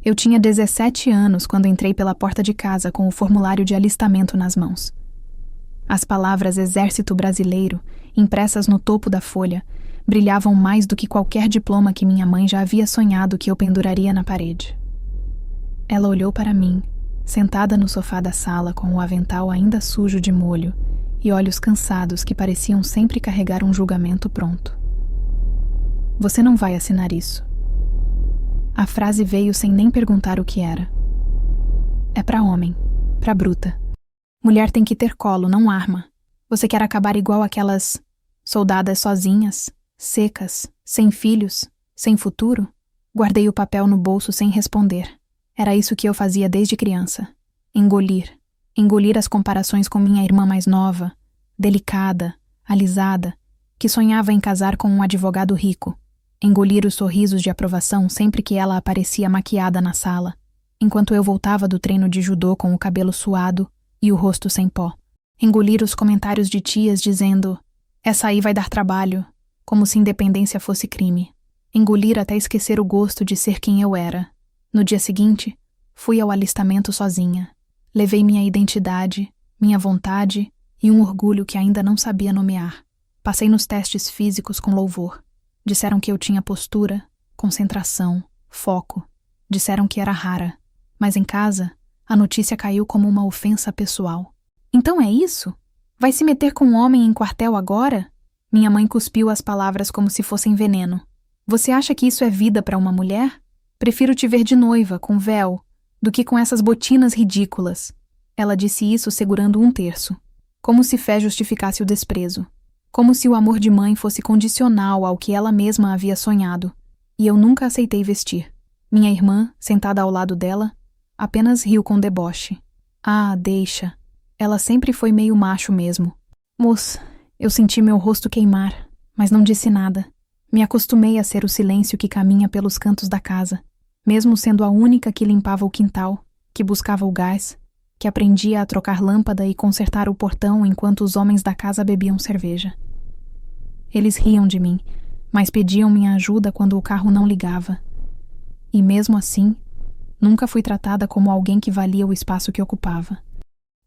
Eu tinha 17 anos quando entrei pela porta de casa com o formulário de alistamento nas mãos. As palavras Exército Brasileiro, impressas no topo da folha, brilhavam mais do que qualquer diploma que minha mãe já havia sonhado que eu penduraria na parede. Ela olhou para mim, sentada no sofá da sala com o avental ainda sujo de molho e olhos cansados que pareciam sempre carregar um julgamento pronto. Você não vai assinar isso. A frase veio sem nem perguntar o que era. É pra homem, pra bruta. Mulher tem que ter colo, não arma. Você quer acabar igual aquelas soldadas sozinhas, secas, sem filhos, sem futuro? Guardei o papel no bolso sem responder. Era isso que eu fazia desde criança. Engolir. Engolir as comparações com minha irmã mais nova, delicada, alisada, que sonhava em casar com um advogado rico. Engolir os sorrisos de aprovação sempre que ela aparecia maquiada na sala, enquanto eu voltava do treino de judô com o cabelo suado e o rosto sem pó. Engolir os comentários de tias dizendo: essa aí vai dar trabalho, como se independência fosse crime. Engolir até esquecer o gosto de ser quem eu era. No dia seguinte, fui ao alistamento sozinha. Levei minha identidade, minha vontade e um orgulho que ainda não sabia nomear. Passei nos testes físicos com louvor. Disseram que eu tinha postura, concentração, foco. Disseram que era rara. Mas em casa, a notícia caiu como uma ofensa pessoal. Então é isso? Vai se meter com um homem em quartel agora? Minha mãe cuspiu as palavras como se fossem veneno. Você acha que isso é vida para uma mulher? Prefiro te ver de noiva, com véu, do que com essas botinas ridículas. Ela disse isso segurando um terço. Como se fé justificasse o desprezo. Como se o amor de mãe fosse condicional ao que ela mesma havia sonhado. E eu nunca aceitei vestir. Minha irmã, sentada ao lado dela, apenas riu com deboche. Ah, deixa. Ela sempre foi meio macho mesmo. Moça, eu senti meu rosto queimar, mas não disse nada. Me acostumei a ser o silêncio que caminha pelos cantos da casa, mesmo sendo a única que limpava o quintal, que buscava o gás, que aprendia a trocar lâmpada e consertar o portão enquanto os homens da casa bebiam cerveja. Eles riam de mim, mas pediam minha ajuda quando o carro não ligava. E mesmo assim, nunca fui tratada como alguém que valia o espaço que ocupava.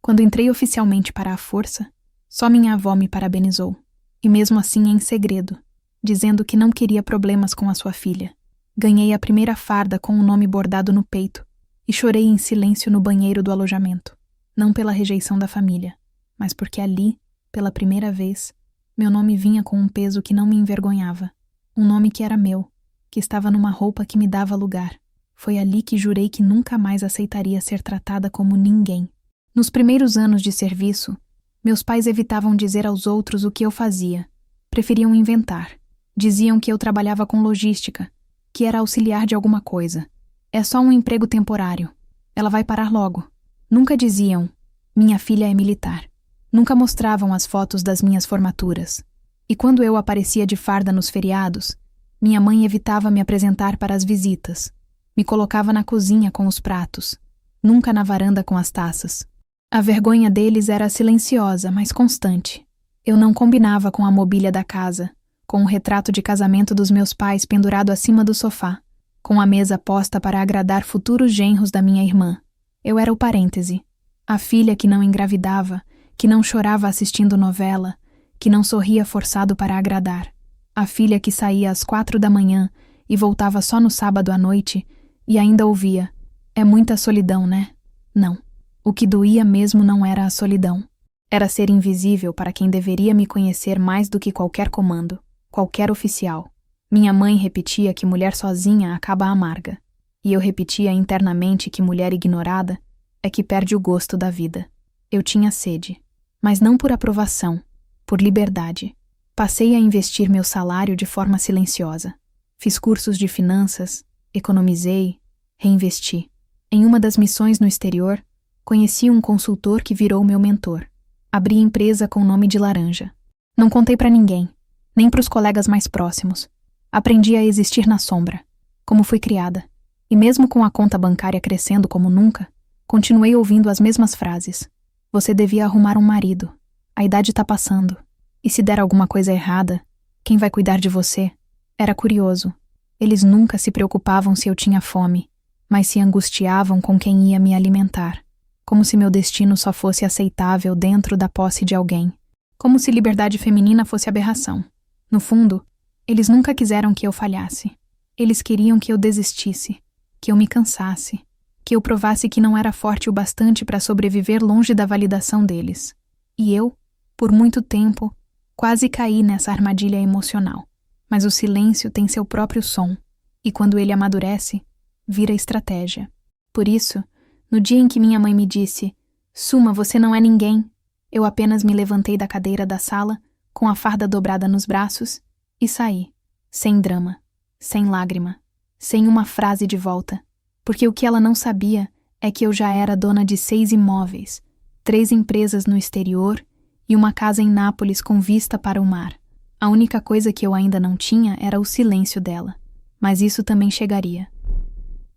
Quando entrei oficialmente para a força, só minha avó me parabenizou, e mesmo assim em segredo, dizendo que não queria problemas com a sua filha. Ganhei a primeira farda com o nome bordado no peito e chorei em silêncio no banheiro do alojamento, não pela rejeição da família, mas porque ali, pela primeira vez, meu nome vinha com um peso que não me envergonhava, um nome que era meu, que estava numa roupa que me dava lugar. Foi ali que jurei que nunca mais aceitaria ser tratada como ninguém. Nos primeiros anos de serviço, meus pais evitavam dizer aos outros o que eu fazia. Preferiam inventar. Diziam que eu trabalhava com logística, que era auxiliar de alguma coisa. É só um emprego temporário. Ela vai parar logo. Nunca diziam, minha filha é militar. Nunca mostravam as fotos das minhas formaturas. E quando eu aparecia de farda nos feriados, minha mãe evitava me apresentar para as visitas. Me colocava na cozinha com os pratos, nunca na varanda com as taças. A vergonha deles era silenciosa, mas constante. Eu não combinava com a mobília da casa, com o retrato de casamento dos meus pais pendurado acima do sofá, com a mesa posta para agradar futuros genros da minha irmã. Eu era o parêntese. A filha que não engravidava, que não chorava assistindo novela, que não sorria forçado para agradar. A filha que saía às 4 da manhã e voltava só no sábado à noite e ainda ouvia: é muita solidão, né? Não. O que doía mesmo não era a solidão. Era ser invisível para quem deveria me conhecer mais do que qualquer comando, qualquer oficial. Minha mãe repetia que mulher sozinha acaba amarga. E eu repetia internamente que mulher ignorada é que perde o gosto da vida. Eu tinha sede. Mas não por aprovação, por liberdade. Passei a investir meu salário de forma silenciosa. Fiz cursos de finanças, economizei, reinvesti. Em uma das missões no exterior, conheci um consultor que virou meu mentor. Abri empresa com nome de Laranja. Não contei para ninguém, nem para os colegas mais próximos. Aprendi a existir na sombra, como fui criada. E mesmo com a conta bancária crescendo como nunca, continuei ouvindo as mesmas frases. Você devia arrumar um marido. A idade tá passando. E se der alguma coisa errada, quem vai cuidar de você? Era curioso. Eles nunca se preocupavam se eu tinha fome. mas se angustiavam com quem ia me alimentar, como se meu destino só fosse aceitável dentro da posse de alguém, como se liberdade feminina fosse aberração. No fundo, eles nunca quiseram que eu falhasse. Eles queriam que eu desistisse, que eu me cansasse, que eu provasse que não era forte o bastante para sobreviver longe da validação deles. E eu, por muito tempo, quase caí nessa armadilha emocional. Mas o silêncio tem seu próprio som, e quando ele amadurece, vira estratégia. Por isso, no dia em que minha mãe me disse: "Suma, você não é ninguém", eu apenas me levantei da cadeira da sala, com a farda dobrada nos braços, e saí, sem drama, sem lágrima, sem uma frase de volta, porque o que ela não sabia é que eu já era dona de 6 imóveis, 3 empresas no exterior e uma casa em Nápoles com vista para o mar. A única coisa que eu ainda não tinha era o silêncio dela, mas isso também chegaria.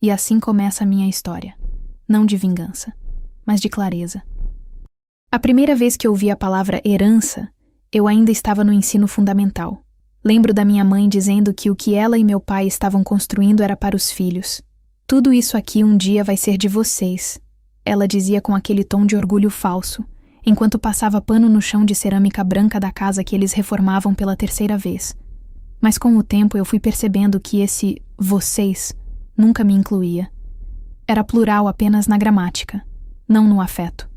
E assim começa a minha história, não de vingança, mas de clareza. A primeira vez que ouvi a palavra herança, eu ainda estava no ensino fundamental. Lembro da minha mãe dizendo que o que ela e meu pai estavam construindo era para os filhos. "Tudo isso aqui um dia vai ser de vocês", ela dizia com aquele tom de orgulho falso, enquanto passava pano no chão de cerâmica branca da casa que eles reformavam pela 3ª vez. Mas com o tempo eu fui percebendo que esse "vocês" nunca me incluía. Era plural apenas na gramática, não no afeto.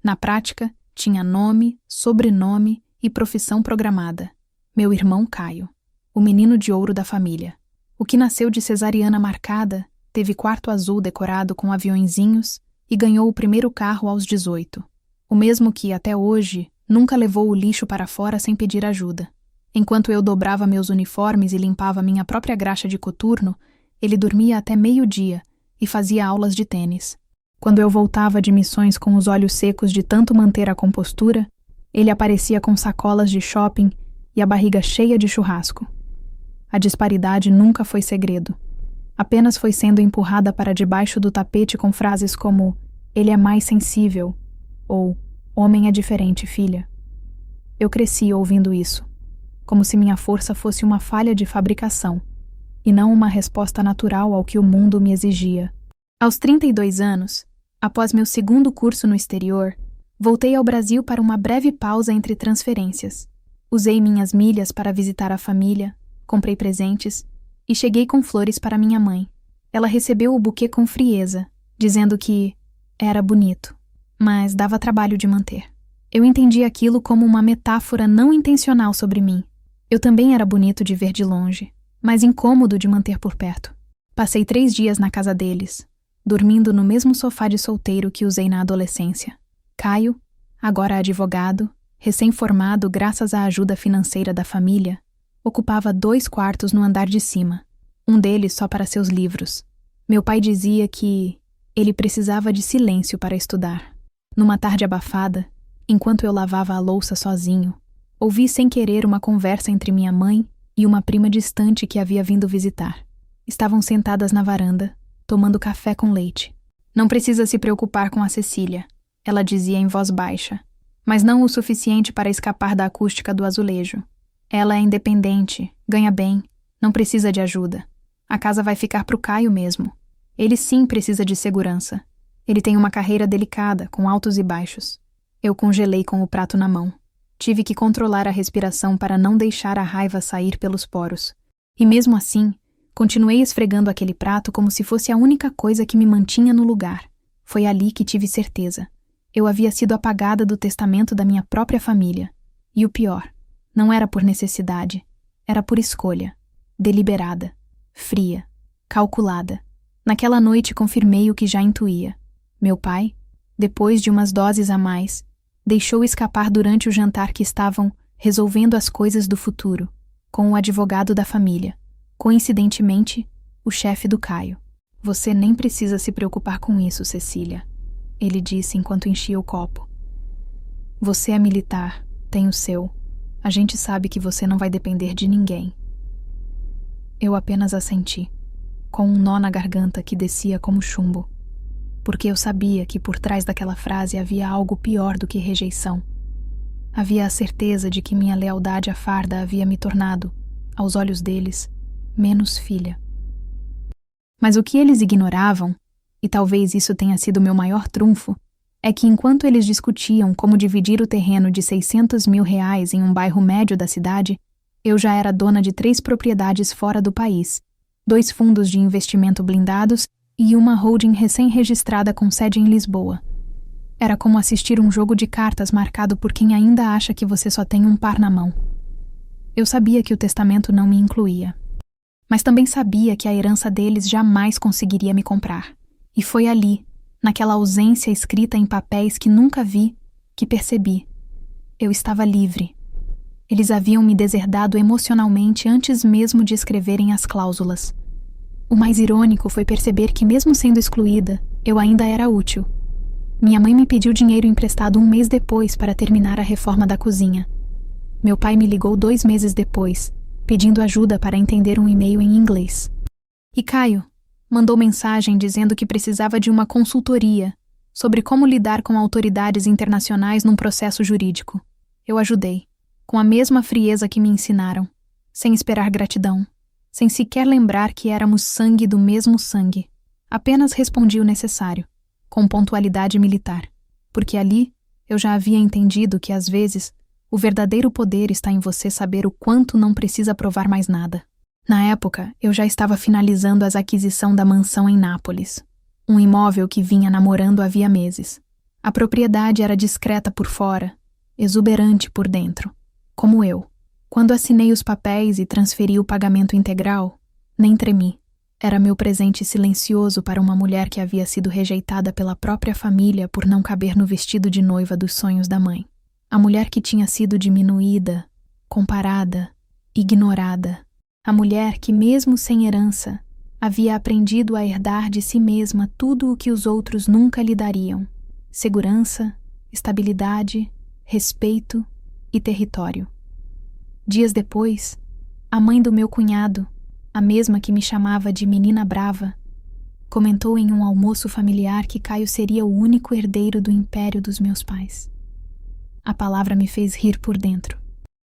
Na prática, tinha nome, sobrenome e profissão programada. Meu irmão Caio, o menino de ouro da família. O que nasceu de cesariana marcada, teve quarto azul decorado com aviõezinhos e ganhou o primeiro carro aos 18. O mesmo que, até hoje, nunca levou o lixo para fora sem pedir ajuda. Enquanto eu dobrava meus uniformes e limpava minha própria graxa de coturno, ele dormia até meio-dia e fazia aulas de tênis. Quando eu voltava de missões com os olhos secos de tanto manter a compostura, ele aparecia com sacolas de shopping e a barriga cheia de churrasco. A disparidade nunca foi segredo. Apenas foi sendo empurrada para debaixo do tapete com frases como "ele é mais sensível" ou "homem é diferente, filha". Eu cresci ouvindo isso, como se minha força fosse uma falha de fabricação, e não uma resposta natural ao que o mundo me exigia. Aos 32 anos, após meu 2º curso no exterior, voltei ao Brasil para uma breve pausa entre transferências. Usei minhas milhas para visitar a família, comprei presentes e cheguei com flores para minha mãe. Ela recebeu o buquê com frieza, dizendo que era bonito, mas dava trabalho de manter. Eu entendi aquilo como uma metáfora não intencional sobre mim. Eu também era bonito de ver de longe, mas incômodo de manter por perto. Passei 3 dias na casa deles, dormindo no mesmo sofá de solteiro que usei na adolescência. Caio, agora advogado, recém-formado graças à ajuda financeira da família, ocupava 2 quartos no andar de cima, um deles só para seus livros. Meu pai dizia que ele precisava de silêncio para estudar. Numa tarde abafada, enquanto eu lavava a louça sozinho, ouvi sem querer uma conversa entre minha mãe e uma prima distante que havia vindo visitar. Estavam sentadas na varanda, tomando café com leite. "Não precisa se preocupar com a Cecília", ela dizia em voz baixa, mas não o suficiente para escapar da acústica do azulejo. "Ela é independente, ganha bem, não precisa de ajuda. A casa vai ficar pro Caio mesmo. Ele sim precisa de segurança. Ele tem uma carreira delicada, com altos e baixos." Eu congelei com o prato na mão. Tive que controlar a respiração para não deixar a raiva sair pelos poros. E mesmo assim, continuei esfregando aquele prato como se fosse a única coisa que me mantinha no lugar. Foi ali que tive certeza. Eu havia sido apagada do testamento da minha própria família. E o pior, não era por necessidade, era por escolha. Deliberada, fria, calculada. Naquela noite confirmei o que já intuía. Meu pai, depois de umas doses a mais, deixou escapar durante o jantar que estavam resolvendo as coisas do futuro, com o advogado da família, coincidentemente, o chefe do Caio. "Você nem precisa se preocupar com isso, Cecília", ele disse enquanto enchia o copo. "Você é militar, tem o seu. A gente sabe que você não vai depender de ninguém." Eu apenas assenti, com um nó na garganta que descia como chumbo, porque eu sabia que por trás daquela frase havia algo pior do que rejeição. Havia a certeza de que minha lealdade à farda havia me tornado, aos olhos deles, menos filha. Mas o que eles ignoravam, e talvez isso tenha sido meu maior trunfo, é que enquanto eles discutiam como dividir o terreno de R$600 mil em um bairro médio da cidade, eu já era dona de 3 propriedades fora do país, 2 fundos de investimento blindados e uma holding recém-registrada com sede em Lisboa. Era como assistir um jogo de cartas marcado por quem ainda acha que você só tem um par na mão. Eu sabia que o testamento não me incluía, mas também sabia que a herança deles jamais conseguiria me comprar. E foi ali, naquela ausência escrita em papéis que nunca vi, que percebi. Eu estava livre. Eles haviam me deserdado emocionalmente antes mesmo de escreverem as cláusulas. O mais irônico foi perceber que, mesmo sendo excluída, eu ainda era útil. Minha mãe me pediu dinheiro emprestado 1 mês depois para terminar a reforma da cozinha. Meu pai me ligou 2 meses depois, pedindo ajuda para entender um e-mail em inglês. E Caio mandou mensagem dizendo que precisava de uma consultoria sobre como lidar com autoridades internacionais num processo jurídico. Eu ajudei, com a mesma frieza que me ensinaram, sem esperar gratidão, sem sequer lembrar que éramos sangue do mesmo sangue. Apenas respondi o necessário, com pontualidade militar, porque ali eu já havia entendido que, às vezes, o verdadeiro poder está em você saber o quanto não precisa provar mais nada. Na época, eu já estava finalizando a aquisição da mansão em Nápoles, um imóvel que vinha namorando havia meses. A propriedade era discreta por fora, exuberante por dentro, como eu. Quando assinei os papéis e transferi o pagamento integral, nem tremi. Era meu presente silencioso para uma mulher que havia sido rejeitada pela própria família por não caber no vestido de noiva dos sonhos da mãe. A mulher que tinha sido diminuída, comparada, ignorada. A mulher que, mesmo sem herança, havia aprendido a herdar de si mesma tudo o que os outros nunca lhe dariam: segurança, estabilidade, respeito e território. Dias depois, a mãe do meu cunhado, a mesma que me chamava de menina brava, comentou em um almoço familiar que Caio seria o único herdeiro do império dos meus pais. A palavra me fez rir por dentro.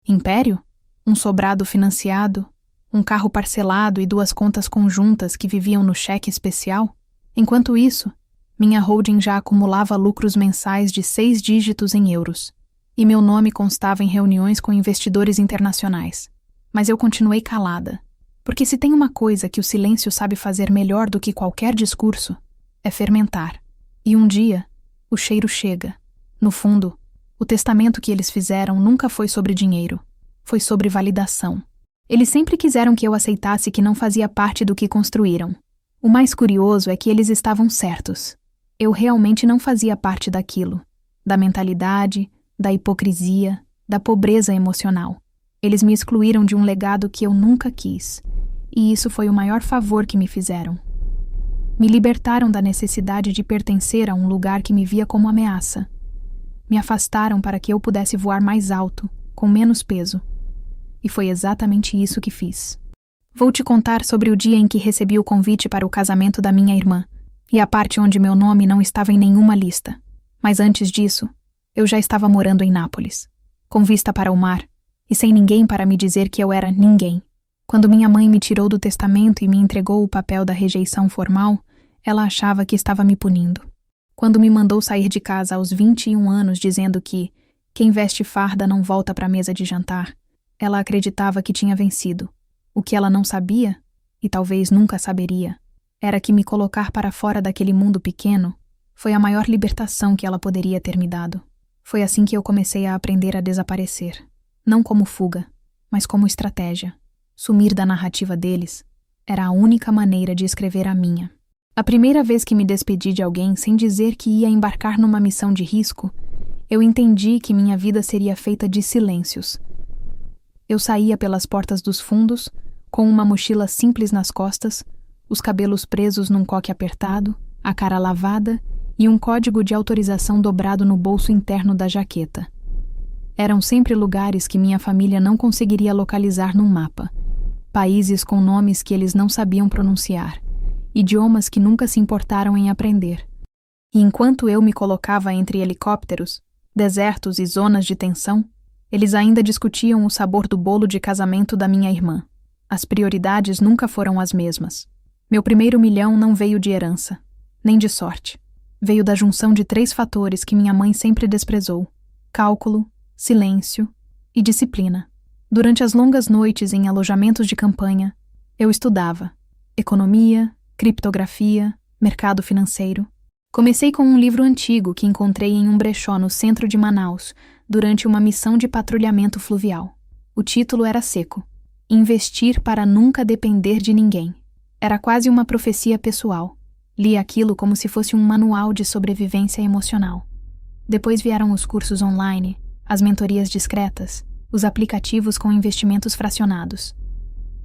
Império? Um sobrado financiado? Um carro parcelado e 2 contas conjuntas que viviam no cheque especial? Enquanto isso, minha holding já acumulava lucros mensais de 6 dígitos em euros, e meu nome constava em reuniões com investidores internacionais. Mas eu continuei calada, porque se tem uma coisa que o silêncio sabe fazer melhor do que qualquer discurso, é fermentar. E um dia, o cheiro chega. No fundo, o testamento que eles fizeram nunca foi sobre dinheiro, foi sobre validação. Eles sempre quiseram que eu aceitasse que não fazia parte do que construíram. O mais curioso é que eles estavam certos. Eu realmente não fazia parte daquilo, da mentalidade, da hipocrisia, da pobreza emocional. Eles me excluíram de um legado que eu nunca quis, e isso foi o maior favor que me fizeram. Me libertaram da necessidade de pertencer a um lugar que me via como ameaça. Me afastaram para que eu pudesse voar mais alto, com menos peso. E foi exatamente isso que fiz. Vou te contar sobre o dia em que recebi o convite para o casamento da minha irmã, e a parte onde meu nome não estava em nenhuma lista. Mas antes disso, eu já estava morando em Nápoles, com vista para o mar, e sem ninguém para me dizer que eu era ninguém. Quando minha mãe me tirou do testamento e me entregou o papel da rejeição formal, ela achava que estava me punindo. Quando me mandou sair de casa aos 21 anos dizendo que quem veste farda não volta para a mesa de jantar, ela acreditava que tinha vencido. O que ela não sabia, e talvez nunca saberia, era que me colocar para fora daquele mundo pequeno foi a maior libertação que ela poderia ter me dado. Foi assim que eu comecei a aprender a desaparecer. Não como fuga, mas como estratégia. Sumir da narrativa deles era a única maneira de escrever a minha. A primeira vez que me despedi de alguém sem dizer que ia embarcar numa missão de risco, eu entendi que minha vida seria feita de silêncios. Eu saía pelas portas dos fundos, com uma mochila simples nas costas, os cabelos presos num coque apertado, a cara lavada e um código de autorização dobrado no bolso interno da jaqueta. Eram sempre lugares que minha família não conseguiria localizar num mapa, países com nomes que eles não sabiam pronunciar, idiomas que nunca se importaram em aprender. E enquanto eu me colocava entre helicópteros, desertos e zonas de tensão, eles ainda discutiam o sabor do bolo de casamento da minha irmã. As prioridades nunca foram as mesmas. Meu primeiro milhão não veio de herança, nem de sorte. Veio da junção de 3 fatores que minha mãe sempre desprezou: cálculo, silêncio e disciplina. Durante as longas noites em alojamentos de campanha, eu estudava economia, criptografia, mercado financeiro. Comecei com um livro antigo que encontrei em um brechó no centro de Manaus durante uma missão de patrulhamento fluvial. O título era seco: Investir para nunca depender de ninguém. Era quase uma profecia pessoal. Li aquilo como se fosse um manual de sobrevivência emocional. Depois vieram os cursos online, as mentorias discretas, os aplicativos com investimentos fracionados.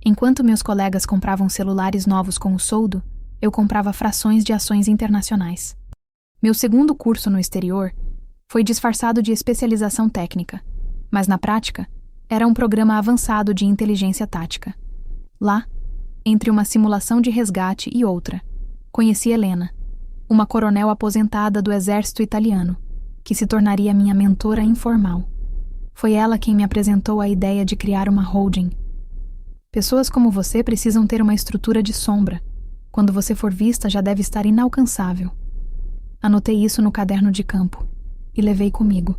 Enquanto meus colegas compravam celulares novos com o soldo, eu comprava frações de ações internacionais. Meu segundo curso no exterior foi disfarçado de especialização técnica, mas na prática era um programa avançado de inteligência tática. Lá, entre uma simulação de resgate e outra, conheci Helena, uma coronel aposentada do exército italiano, que se tornaria minha mentora informal. Foi ela quem me apresentou a ideia de criar uma holding. Pessoas como você precisam ter uma estrutura de sombra. Quando você for vista, já deve estar inalcançável. Anotei isso no caderno de campo e levei comigo.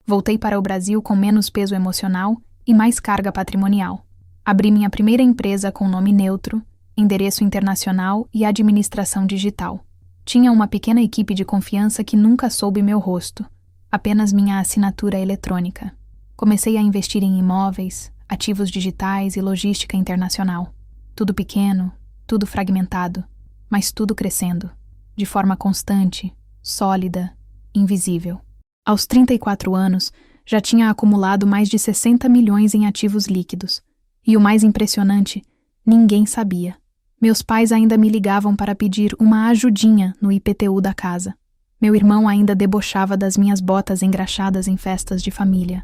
Voltei para o Brasil com menos peso emocional e mais carga patrimonial. Abri minha primeira empresa com nome neutro, endereço internacional e administração digital. Tinha uma pequena equipe de confiança que nunca soube meu rosto, apenas minha assinatura eletrônica. Comecei a investir em imóveis, ativos digitais e logística internacional. Tudo pequeno, tudo fragmentado, mas tudo crescendo, de forma constante, sólida, invisível. Aos 34 anos, já tinha acumulado mais de 60 milhões em ativos líquidos. E o mais impressionante, ninguém sabia. Meus pais ainda me ligavam para pedir uma ajudinha no IPTU da casa. Meu irmão ainda debochava das minhas botas engraxadas em festas de família.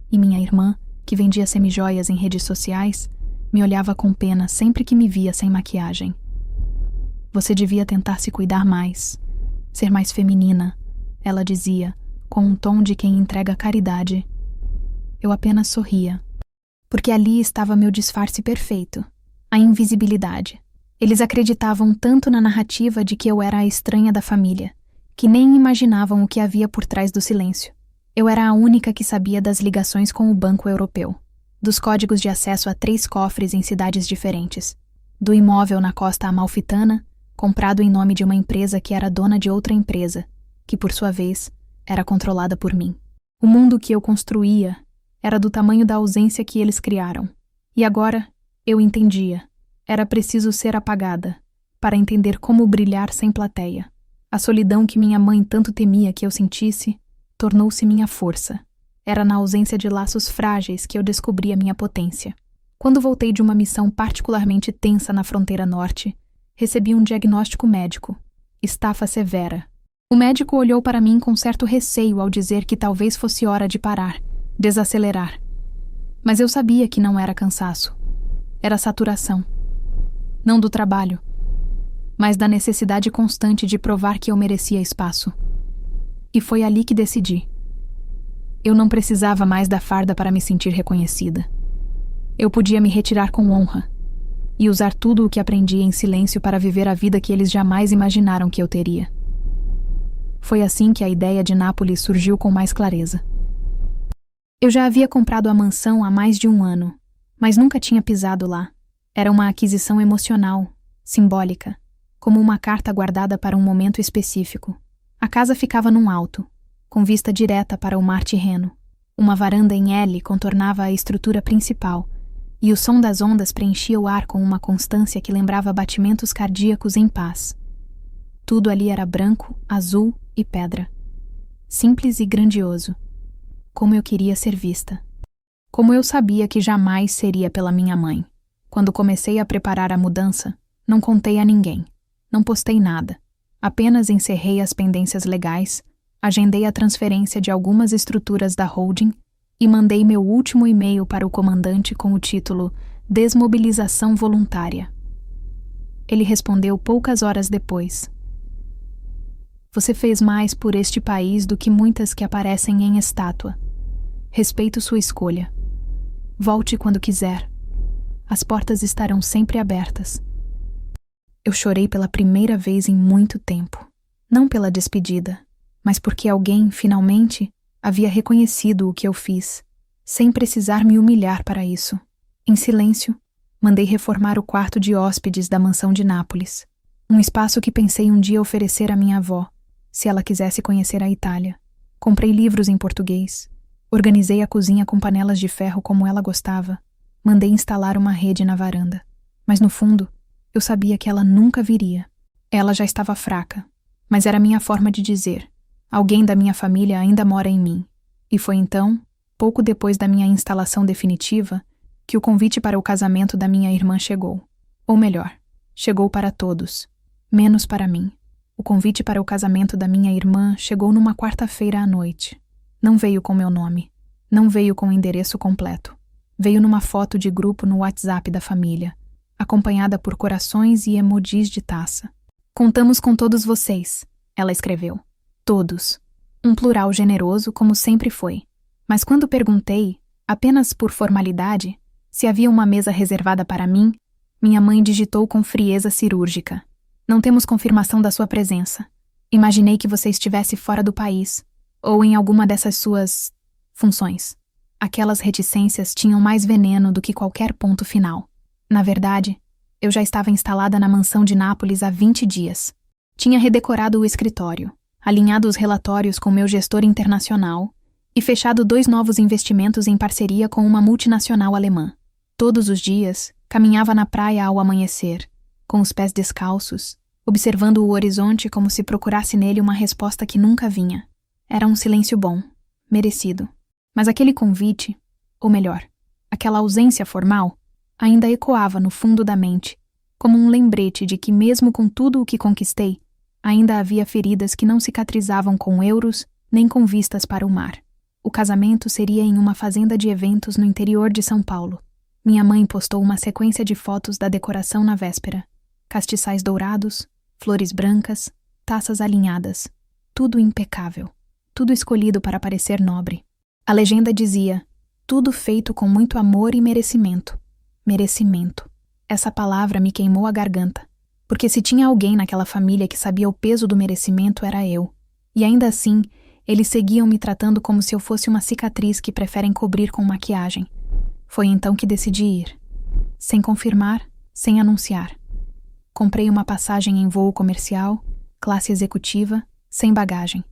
E minha irmã, que vendia semijoias em redes sociais, me olhava com pena sempre que me via sem maquiagem. Você devia tentar se cuidar mais, ser mais feminina, ela dizia, com um tom de quem entrega caridade. Eu apenas sorria, porque ali estava meu disfarce perfeito, a invisibilidade. Eles acreditavam tanto na narrativa de que eu era a estranha da família, que nem imaginavam o que havia por trás do silêncio. Eu era a única que sabia das ligações com o Banco Europeu, dos códigos de acesso a 3 cofres em cidades diferentes, do imóvel na costa amalfitana, comprado em nome de uma empresa que era dona de outra empresa, que por sua vez era controlada por mim. O mundo que eu construía era do tamanho da ausência que eles criaram. E agora eu entendia. Era preciso ser apagada, para entender como brilhar sem plateia. A solidão que minha mãe tanto temia que eu sentisse, tornou-se minha força. Era na ausência de laços frágeis que eu descobri a minha potência. Quando voltei de uma missão particularmente tensa na fronteira norte, recebi um diagnóstico médico: estafa severa. O médico olhou para mim com certo receio ao dizer que talvez fosse hora de parar, desacelerar. Mas eu sabia que não era cansaço. Era saturação. Não do trabalho, mas da necessidade constante de provar que eu merecia espaço. E foi ali que decidi. Eu não precisava mais da farda para me sentir reconhecida. Eu podia me retirar com honra e usar tudo o que aprendi em silêncio para viver a vida que eles jamais imaginaram que eu teria. Foi assim que a ideia de Nápoles surgiu com mais clareza. Eu já havia comprado a mansão há mais de 1 ano, mas nunca tinha pisado lá. Era uma aquisição emocional, simbólica, como uma carta guardada para um momento específico. A casa ficava num alto, com vista direta para o mar Tirreno. Uma varanda em L contornava a estrutura principal, e o som das ondas preenchia o ar com uma constância que lembrava batimentos cardíacos em paz. Tudo ali era branco, azul e pedra. Simples e grandioso. Como eu queria ser vista. Como eu sabia que jamais seria pela minha mãe. Quando comecei a preparar a mudança, não contei a ninguém. Não postei nada. Apenas encerrei as pendências legais, agendei a transferência de algumas estruturas da holding e mandei meu último e-mail para o comandante com o título Desmobilização Voluntária. Ele respondeu poucas horas depois: Você fez mais por este país do que muitas que aparecem em estátua. Respeito sua escolha. Volte quando quiser. As portas estarão sempre abertas. Eu chorei pela primeira vez em muito tempo. Não pela despedida, mas porque alguém, finalmente, havia reconhecido o que eu fiz, sem precisar me humilhar para isso. Em silêncio, mandei reformar o quarto de hóspedes da mansão de Nápoles, um espaço que pensei um dia oferecer à minha avó, se ela quisesse conhecer a Itália. Comprei livros em português, organizei a cozinha com panelas de ferro como ela gostava, mandei instalar uma rede na varanda. Mas no fundo, eu sabia que ela nunca viria. Ela já estava fraca, mas era minha forma de dizer: alguém da minha família ainda mora em mim. E foi então, pouco depois da minha instalação definitiva, que o convite para o casamento da minha irmã chegou. Ou melhor, chegou para todos, menos para mim. O convite para o casamento da minha irmã chegou numa quarta-feira à noite. Não veio com meu nome. Não veio com o endereço completo. Veio numa foto de grupo no WhatsApp da família, acompanhada por corações e emojis de taça. Contamos com todos vocês, ela escreveu. Todos. Um plural generoso, como sempre foi. Mas quando perguntei, apenas por formalidade, se havia uma mesa reservada para mim, minha mãe digitou com frieza cirúrgica: não temos confirmação da sua presença. Imaginei que você estivesse fora do país, ou em alguma dessas suas funções. Aquelas reticências tinham mais veneno do que qualquer ponto final. Na verdade, eu já estava instalada na mansão de Nápoles há 20 dias. Tinha redecorado o escritório, alinhado os relatórios com meu gestor internacional e fechado 2 novos investimentos em parceria com uma multinacional alemã. Todos os dias, caminhava na praia ao amanhecer, com os pés descalços, observando o horizonte como se procurasse nele uma resposta que nunca vinha. Era um silêncio bom, merecido. Mas aquele convite, ou melhor, aquela ausência formal, ainda ecoava no fundo da mente, como um lembrete de que mesmo com tudo o que conquistei, ainda havia feridas que não cicatrizavam com euros nem com vistas para o mar. O casamento seria em uma fazenda de eventos no interior de São Paulo. Minha mãe postou uma sequência de fotos da decoração na véspera. Castiçais dourados, flores brancas, taças alinhadas. Tudo impecável. Tudo escolhido para parecer nobre. A legenda dizia: tudo feito com muito amor e merecimento. Merecimento. Essa palavra me queimou a garganta, porque se tinha alguém naquela família que sabia o peso do merecimento era eu. E ainda assim, eles seguiam me tratando como se eu fosse uma cicatriz que preferem cobrir com maquiagem. Foi então que decidi ir. Sem confirmar, sem anunciar. Comprei uma passagem em voo comercial, classe executiva, sem bagagem.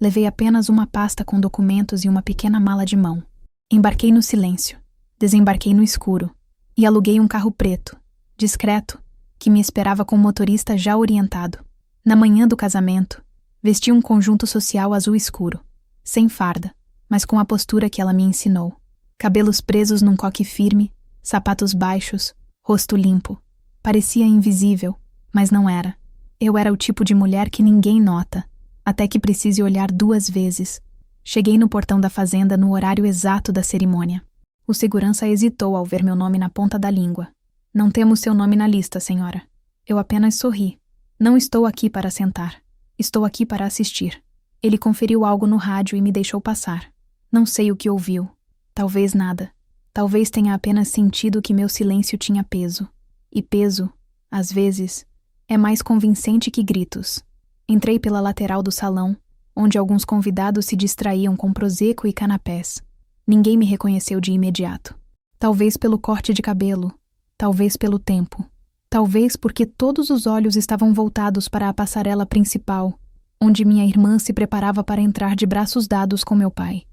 Levei apenas uma pasta com documentos e uma pequena mala de mão. Embarquei no silêncio, desembarquei no escuro e aluguei um carro preto, discreto, que me esperava com o motorista já orientado. Na manhã do casamento, vesti um conjunto social azul escuro, sem farda, mas com a postura que ela me ensinou. Cabelos presos num coque firme, sapatos baixos, rosto limpo. Parecia invisível, mas não era. Eu era o tipo de mulher que ninguém nota, até que precise olhar 2 vezes. Cheguei no portão da fazenda no horário exato da cerimônia. O segurança hesitou ao ver meu nome na ponta da língua. Não temos seu nome na lista, senhora. Eu apenas sorri. Não estou aqui para sentar. Estou aqui para assistir. Ele conferiu algo no rádio e me deixou passar. Não sei o que ouviu. Talvez nada. Talvez tenha apenas sentido que meu silêncio tinha peso. E peso, às vezes, é mais convincente que gritos. Entrei pela lateral do salão, onde alguns convidados se distraíam com prosecco e canapés. Ninguém me reconheceu de imediato. Talvez pelo corte de cabelo, talvez pelo tempo, talvez porque todos os olhos estavam voltados para a passarela principal, onde minha irmã se preparava para entrar de braços dados com meu pai.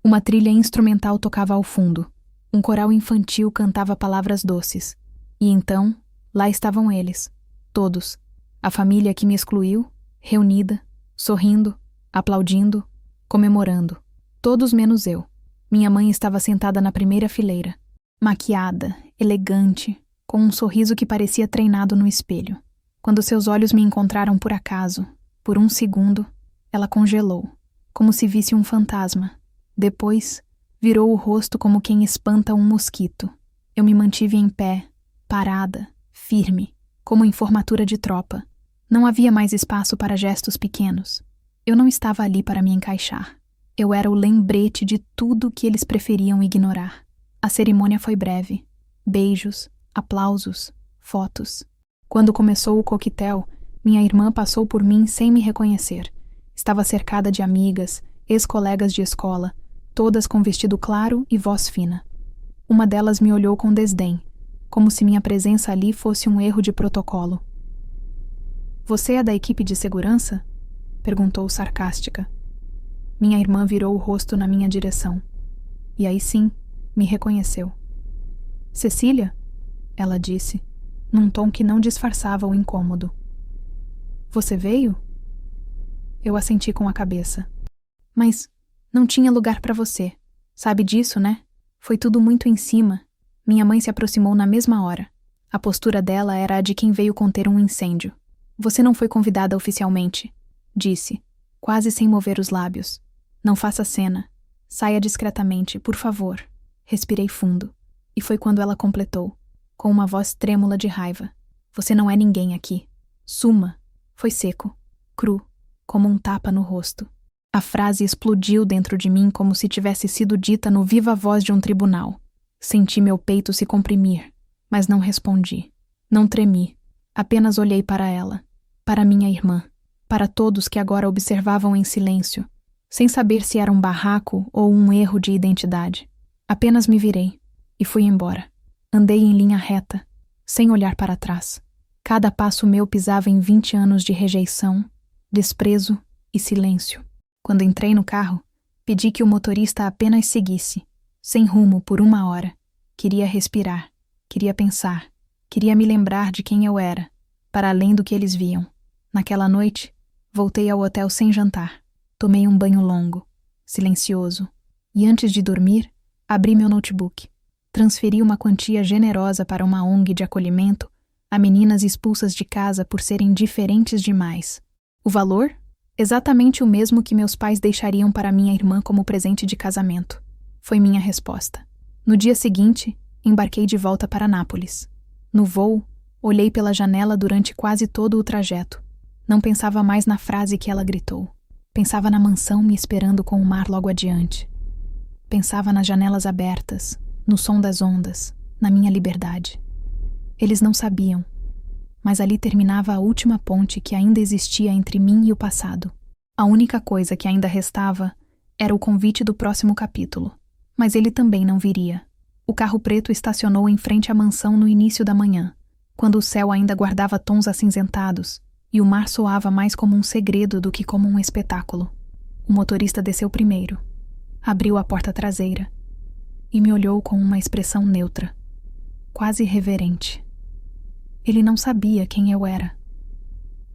Uma trilha instrumental tocava ao fundo. Um coral infantil cantava palavras doces. E então, lá estavam eles, todos. A família que me excluiu, reunida, sorrindo, aplaudindo, comemorando. Todos menos eu. Minha mãe estava sentada na primeira fileira, maquiada, elegante, com um sorriso que parecia treinado no espelho. Quando seus olhos me encontraram por acaso, por um segundo, ela congelou, como se visse um fantasma. Depois, virou o rosto como quem espanta um mosquito. Eu me mantive em pé, parada, firme, como em formatura de tropa. Não havia mais espaço para gestos pequenos. Eu não estava ali para me encaixar. Eu era o lembrete de tudo que eles preferiam ignorar. A cerimônia foi breve. Beijos, aplausos, fotos. Quando começou o coquetel, minha irmã passou por mim sem me reconhecer. Estava cercada de amigas, ex-colegas de escola, todas com vestido claro e voz fina. Uma delas me olhou com desdém, como se minha presença ali fosse um erro de protocolo. "Você é da equipe de segurança?" perguntou sarcástica. Minha irmã virou o rosto na minha direção. E aí sim, me reconheceu. "Cecília?" ela disse, num tom que não disfarçava o incômodo. "Você veio?" Eu assenti com a cabeça. "Mas não tinha lugar para você. Sabe disso, né? Foi tudo muito em cima." Minha mãe se aproximou na mesma hora. A postura dela era a de quem veio conter um incêndio. "Você não foi convidada oficialmente", disse, quase sem mover os lábios. "Não faça cena. Saia discretamente, por favor." Respirei fundo. E foi quando ela completou, com uma voz trêmula de raiva. "Você não é ninguém aqui. Suma." Foi seco, cru, como um tapa no rosto. A frase explodiu dentro de mim como se tivesse sido dita no viva voz de um tribunal. Senti meu peito se comprimir, mas não respondi. Não tremi. Apenas olhei para ela, para minha irmã, para todos que agora observavam em silêncio, sem saber se era um barraco ou um erro de identidade. Apenas me virei e fui embora. Andei em linha reta, sem olhar para trás. Cada passo meu pisava em 20 anos de rejeição, desprezo e silêncio. Quando entrei no carro, pedi que o motorista apenas seguisse, sem rumo por 1 hora. Queria respirar, queria pensar, queria me lembrar de quem eu era, para além do que eles viam. Naquela noite, voltei ao hotel sem jantar. Tomei um banho longo, silencioso, e antes de dormir, abri meu notebook. Transferi uma quantia generosa para uma ONG de acolhimento a meninas expulsas de casa por serem diferentes demais. O valor? Exatamente o mesmo que meus pais deixariam para minha irmã como presente de casamento. Foi minha resposta. No dia seguinte, embarquei de volta para Nápoles. No voo, olhei pela janela durante quase todo o trajeto. Não pensava mais na frase que ela gritou. Pensava na mansão me esperando com o mar logo adiante. Pensava nas janelas abertas, no som das ondas, na minha liberdade. Eles não sabiam, mas ali terminava a última ponte que ainda existia entre mim e o passado. A única coisa que ainda restava era o convite do próximo capítulo. Mas ele também não viria. O carro preto estacionou em frente à mansão no início da manhã, quando o céu ainda guardava tons acinzentados e o mar soava mais como um segredo do que como um espetáculo. O motorista desceu primeiro, abriu a porta traseira e me olhou com uma expressão neutra, quase reverente. Ele não sabia quem eu era.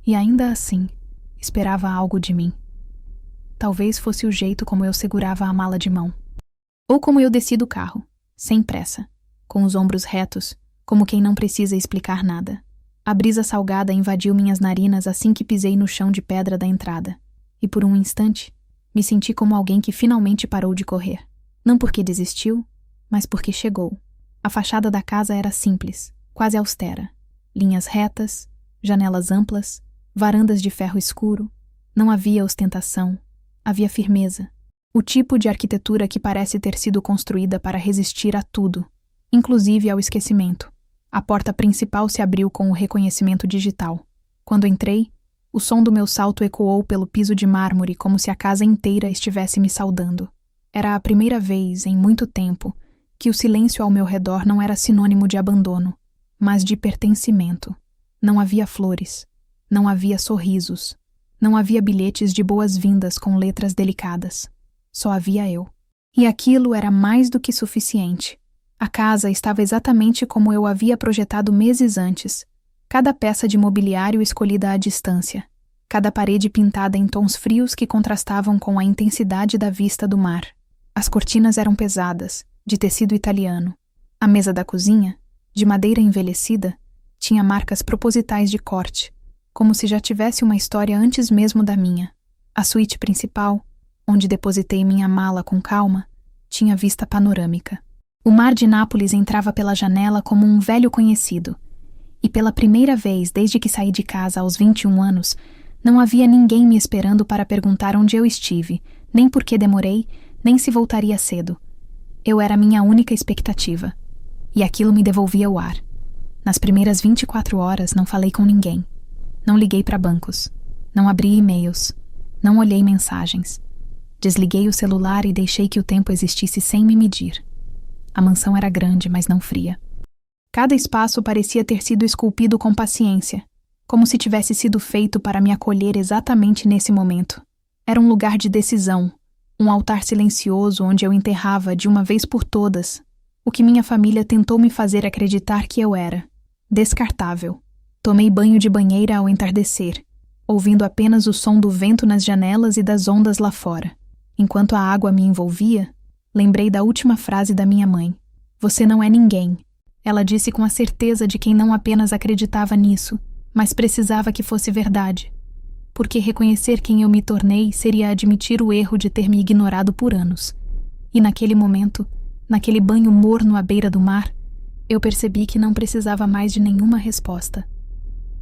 E ainda assim, esperava algo de mim. Talvez fosse o jeito como eu segurava a mala de mão. Ou como eu desci do carro, sem pressa, com os ombros retos, como quem não precisa explicar nada. A brisa salgada invadiu minhas narinas assim que pisei no chão de pedra da entrada. E por um instante, me senti como alguém que finalmente parou de correr. Não porque desistiu, mas porque chegou. A fachada da casa era simples, quase austera. Linhas retas, janelas amplas, varandas de ferro escuro. Não havia ostentação, havia firmeza. O tipo de arquitetura que parece ter sido construída para resistir a tudo, inclusive ao esquecimento. A porta principal se abriu com o reconhecimento digital. Quando entrei, o som do meu salto ecoou pelo piso de mármore como se a casa inteira estivesse me saudando. Era a primeira vez, em muito tempo, que o silêncio ao meu redor não era sinônimo de abandono, mas de pertencimento. Não havia flores, não havia sorrisos, não havia bilhetes de boas-vindas com letras delicadas. Só havia eu. E aquilo era mais do que suficiente. A casa estava exatamente como eu havia projetado meses antes. Cada peça de mobiliário escolhida à distância. Cada parede pintada em tons frios que contrastavam com a intensidade da vista do mar. As cortinas eram pesadas, de tecido italiano. A mesa da cozinha, de madeira envelhecida, tinha marcas propositais de corte, como se já tivesse uma história antes mesmo da minha. A suíte principal, onde depositei minha mala com calma, tinha vista panorâmica. O mar de Nápoles entrava pela janela como um velho conhecido, e pela primeira vez desde que saí de casa aos 21 anos, não havia ninguém me esperando para perguntar onde eu estive, nem por que demorei, nem se voltaria cedo. Eu era minha única expectativa, e aquilo me devolvia o ar. Nas primeiras 24 horas não falei com ninguém. Não liguei para bancos. Não abri e-mails. Não olhei mensagens. Desliguei o celular e deixei que o tempo existisse sem me medir. A mansão era grande, mas não fria. Cada espaço parecia ter sido esculpido com paciência, como se tivesse sido feito para me acolher exatamente nesse momento. Era um lugar de decisão, um altar silencioso onde eu enterrava, de uma vez por todas, o que minha família tentou me fazer acreditar que eu era: descartável. Tomei banho de banheira ao entardecer, ouvindo apenas o som do vento nas janelas e das ondas lá fora. Enquanto a água me envolvia, lembrei da última frase da minha mãe: "Você não é ninguém." Ela disse com a certeza de quem não apenas acreditava nisso, mas precisava que fosse verdade. Porque reconhecer quem eu me tornei seria admitir o erro de ter me ignorado por anos. E naquele momento, naquele banho morno à beira do mar, eu percebi que não precisava mais de nenhuma resposta.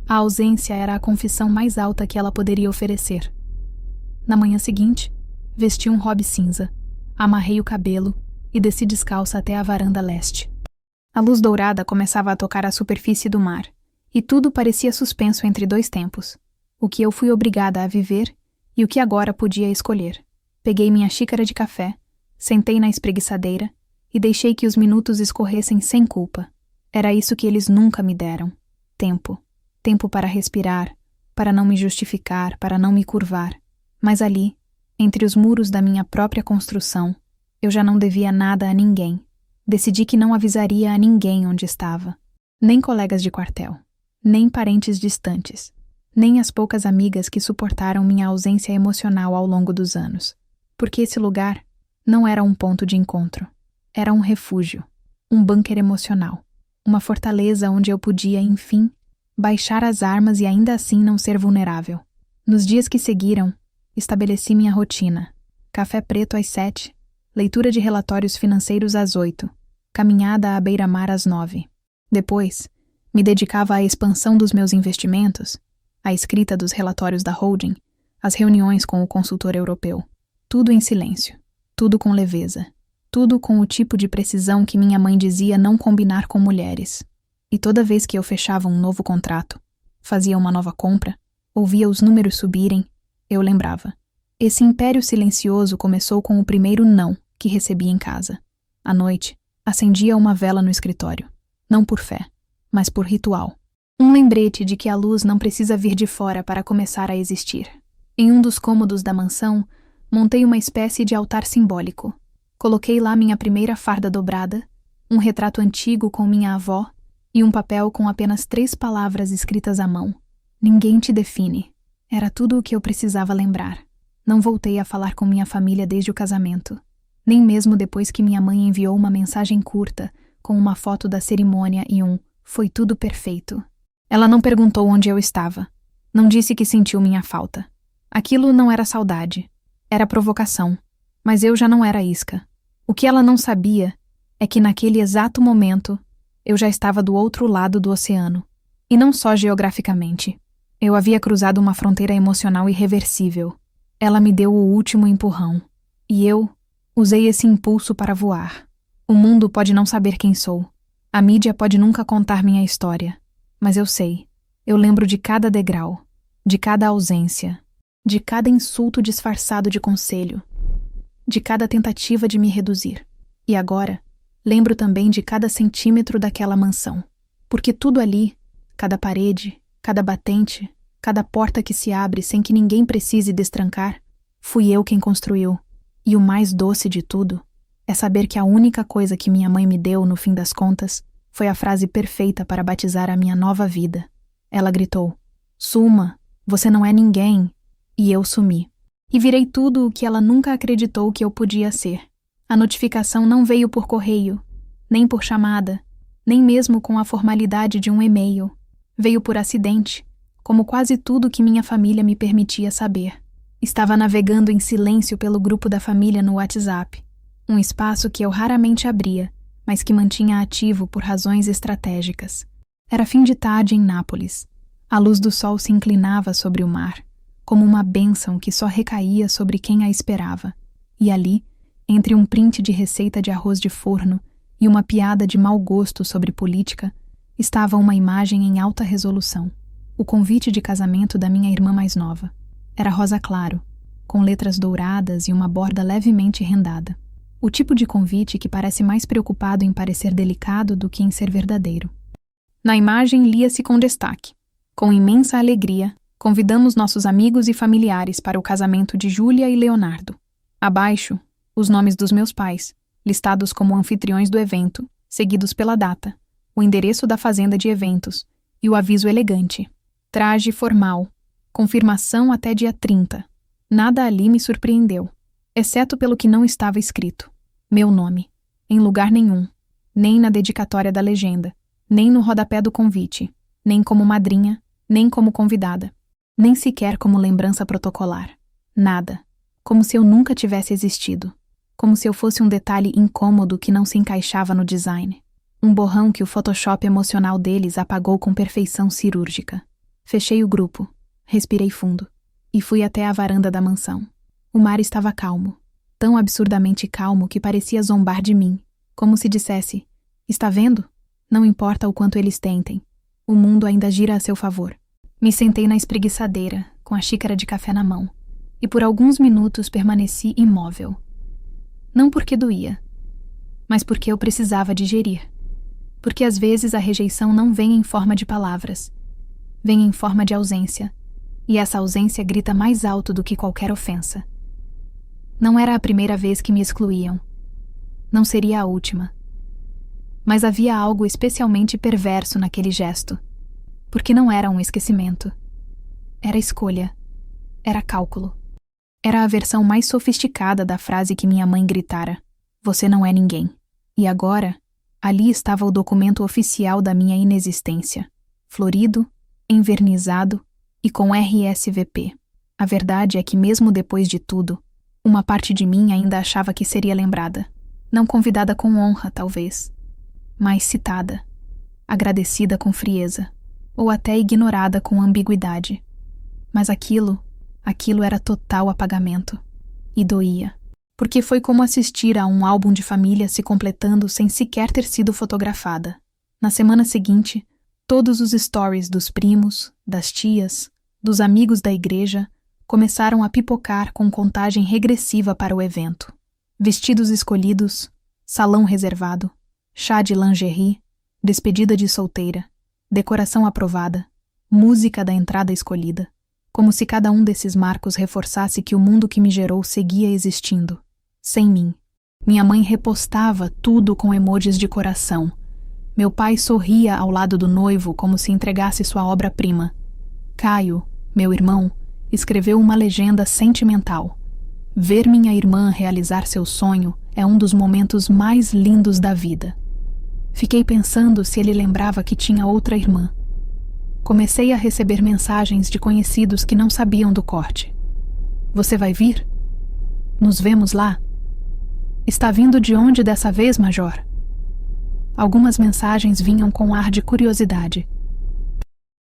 A ausência era a confissão mais alta que ela poderia oferecer. Na manhã seguinte, vesti um robe cinza, amarrei o cabelo e desci descalça até a varanda leste. A luz dourada começava a tocar a superfície do mar, e tudo parecia suspenso entre dois tempos: o que eu fui obrigada a viver e o que agora podia escolher. Peguei minha xícara de café, sentei na espreguiçadeira e deixei que os minutos escorressem sem culpa. Era isso que eles nunca me deram: tempo. Tempo para respirar, para não me justificar, para não me curvar. Mas ali, entre os muros da minha própria construção, eu já não devia nada a ninguém. Decidi que não avisaria a ninguém onde estava. Nem colegas de quartel, nem parentes distantes, nem as poucas amigas que suportaram minha ausência emocional ao longo dos anos. Porque esse lugar não era um ponto de encontro. Era um refúgio, um bunker emocional, uma fortaleza onde eu podia, enfim, baixar as armas e ainda assim não ser vulnerável. Nos dias que seguiram, estabeleci minha rotina: café preto às 7, leitura de relatórios financeiros às 8, caminhada à beira-mar às 9. Depois, me dedicava à expansão dos meus investimentos, à escrita dos relatórios da holding, às reuniões com o consultor europeu. Tudo em silêncio, tudo com leveza, tudo com o tipo de precisão que minha mãe dizia não combinar com mulheres. E toda vez que eu fechava um novo contrato, fazia uma nova compra, ouvia os números subirem, eu lembrava: esse império silencioso começou com o primeiro não que recebi em casa. À noite, acendia uma vela no escritório, não por fé, mas por ritual. Um lembrete de que a luz não precisa vir de fora para começar a existir. Em um dos cômodos da mansão, montei uma espécie de altar simbólico. Coloquei lá minha primeira farda dobrada, um retrato antigo com minha avó e um papel com apenas 3 palavras escritas à mão: "Ninguém te define." Era tudo o que eu precisava lembrar. Não voltei a falar com minha família desde o casamento, nem mesmo depois que minha mãe enviou uma mensagem curta com uma foto da cerimônia e um "foi tudo perfeito." Ela não perguntou onde eu estava. Não disse que sentiu minha falta. Aquilo não era saudade. Era provocação. Mas eu já não era isca. O que ela não sabia é que naquele exato momento eu já estava do outro lado do oceano. E não só geograficamente. Eu havia cruzado uma fronteira emocional irreversível. Ela me deu o último empurrão. E eu usei esse impulso para voar. O mundo pode não saber quem sou. A mídia pode nunca contar minha história. Mas eu sei. Eu lembro de cada degrau, de cada ausência, de cada insulto disfarçado de conselho, de cada tentativa de me reduzir. E agora, lembro também de cada centímetro daquela mansão. Porque tudo ali, cada parede, cada batente, cada porta que se abre sem que ninguém precise destrancar, fui eu quem construiu. E o mais doce de tudo é saber que a única coisa que minha mãe me deu, no fim das contas, foi a frase perfeita para batizar a minha nova vida. Ela gritou: "Suma, você não é ninguém." E eu sumi. E virei tudo o que ela nunca acreditou que eu podia ser. A notificação não veio por correio, nem por chamada, nem mesmo com a formalidade de um e-mail. Veio por acidente, como quase tudo que minha família me permitia saber. Estava navegando em silêncio pelo grupo da família no WhatsApp, um espaço que eu raramente abria, mas que mantinha ativo por razões estratégicas. Era fim de tarde em Nápoles. A luz do sol se inclinava sobre o mar, como uma bênção que só recaía sobre quem a esperava. E ali, entre um print de receita de arroz de forno e uma piada de mau gosto sobre política, Estava uma imagem em alta resolução. O convite de casamento da minha irmã mais nova. Era rosa claro, com letras douradas e uma borda levemente rendada. O tipo de convite que parece mais preocupado em parecer delicado do que em ser verdadeiro. Na imagem lia-se com destaque: com imensa alegria, convidamos nossos amigos e familiares para o casamento de Júlia e Leonardo. Abaixo, os nomes dos meus pais, listados como anfitriões do evento, seguidos pela data, o endereço da fazenda de eventos e o aviso elegante: traje formal, confirmação até dia 30. Nada ali me surpreendeu, exceto pelo que não estava escrito. Meu nome, em lugar nenhum, nem na dedicatória da legenda, nem no rodapé do convite, nem como madrinha, nem como convidada, nem sequer como lembrança protocolar. Nada, como se eu nunca tivesse existido, como se eu fosse um detalhe incômodo que não se encaixava no design. Um borrão que o Photoshop emocional deles apagou com perfeição cirúrgica. Fechei o grupo, respirei fundo, e fui até a varanda da mansão. O mar estava calmo, tão absurdamente calmo que parecia zombar de mim, como se dissesse: está vendo? Não importa o quanto eles tentem, o mundo ainda gira a seu favor. Me sentei na espreguiçadeira, com a xícara de café na mão, e por alguns minutos permaneci imóvel. Não porque doía, mas porque eu precisava digerir. Porque às vezes a rejeição não vem em forma de palavras, vem em forma de ausência, e essa ausência grita mais alto do que qualquer ofensa. Não era a primeira vez que me excluíam. Não seria a última. Mas havia algo especialmente perverso naquele gesto, porque não era um esquecimento. Era escolha. Era cálculo. Era a versão mais sofisticada da frase que minha mãe gritara: você não é ninguém. E agora, ali estava o documento oficial da minha inexistência, florido, envernizado e com RSVP. A verdade é que mesmo depois de tudo, uma parte de mim ainda achava que seria lembrada. Não convidada com honra, talvez, mas citada, agradecida com frieza, ou até ignorada com ambiguidade. Mas aquilo era total apagamento. E doía. Porque foi como assistir a um álbum de família se completando sem sequer ter sido fotografada. Na semana seguinte, todos os stories dos primos, das tias, dos amigos da igreja começaram a pipocar com contagem regressiva para o evento. Vestidos escolhidos, salão reservado, chá de lingerie, despedida de solteira, decoração aprovada, música da entrada escolhida, como se cada um desses marcos reforçasse que o mundo que me gerou seguia existindo, sem mim. Minha mãe repostava tudo com emojis de coração. Meu pai sorria ao lado do noivo como se entregasse sua obra-prima. Caio, meu irmão, escreveu uma legenda sentimental. Ver minha irmã realizar seu sonho é um dos momentos mais lindos da vida. Fiquei pensando se ele lembrava que tinha outra irmã. Comecei a receber mensagens de conhecidos que não sabiam do corte. Você vai vir? Nos vemos lá? Está vindo de onde dessa vez, Major? Algumas mensagens vinham com ar de curiosidade.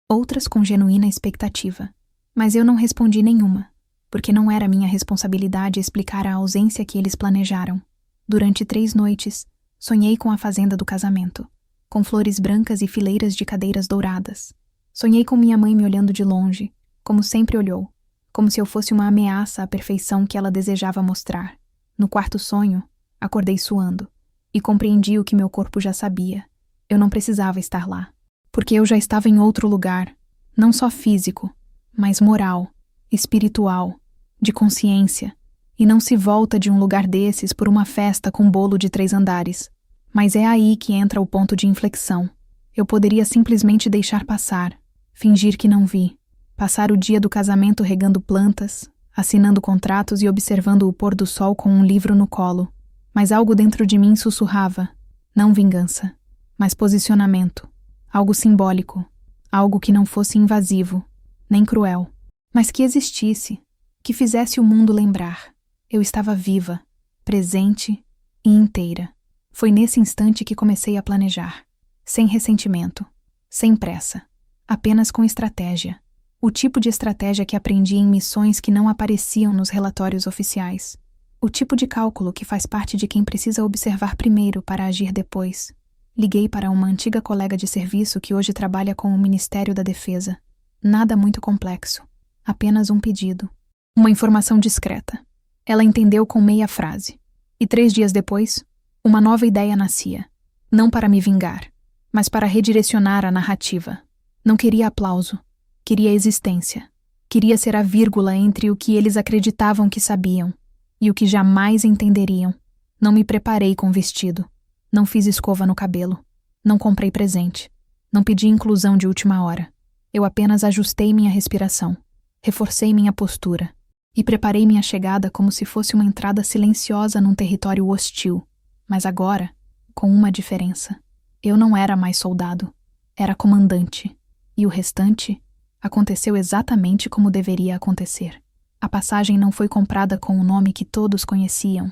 Outras com genuína expectativa. Mas eu não respondi nenhuma, porque não era minha responsabilidade explicar a ausência que eles planejaram. Durante 3 noites, sonhei com a fazenda do casamento, com flores brancas e fileiras de cadeiras douradas. Sonhei com minha mãe me olhando de longe, como sempre olhou, como se eu fosse uma ameaça à perfeição que ela desejava mostrar. No quarto sonho, acordei suando, e compreendi o que meu corpo já sabia. Eu não precisava estar lá, porque eu já estava em outro lugar, não só físico, mas moral, espiritual, de consciência, e não se volta de um lugar desses por uma festa com bolo de 3 andares. Mas é aí que entra o ponto de inflexão. Eu poderia simplesmente deixar passar, fingir que não vi, passar o dia do casamento regando plantas, assinando contratos e observando o pôr do sol com um livro no colo. Mas algo dentro de mim sussurrava, não vingança, mas posicionamento, algo simbólico, algo que não fosse invasivo, nem cruel, mas que existisse, que fizesse o mundo lembrar. Eu estava viva, presente e inteira. Foi nesse instante que comecei a planejar, sem ressentimento, sem pressa, apenas com estratégia. O tipo de estratégia que aprendi em missões que não apareciam nos relatórios oficiais. O tipo de cálculo que faz parte de quem precisa observar primeiro para agir depois. Liguei para uma antiga colega de serviço que hoje trabalha com o Ministério da Defesa. Nada muito complexo. Apenas um pedido. Uma informação discreta. Ela entendeu com meia frase. E 3 dias depois, uma nova ideia nascia. Não para me vingar, mas para redirecionar a narrativa. Não queria aplauso. Queria existência. Queria ser a vírgula entre o que eles acreditavam que sabiam e o que jamais entenderiam. Não me preparei com vestido. Não fiz escova no cabelo. Não comprei presente. Não pedi inclusão de última hora. Eu apenas ajustei minha respiração. Reforcei minha postura. E preparei minha chegada como se fosse uma entrada silenciosa num território hostil. Mas agora, com uma diferença. Eu não era mais soldado. Era comandante. E o restante aconteceu exatamente como deveria acontecer. A passagem não foi comprada com o nome que todos conheciam.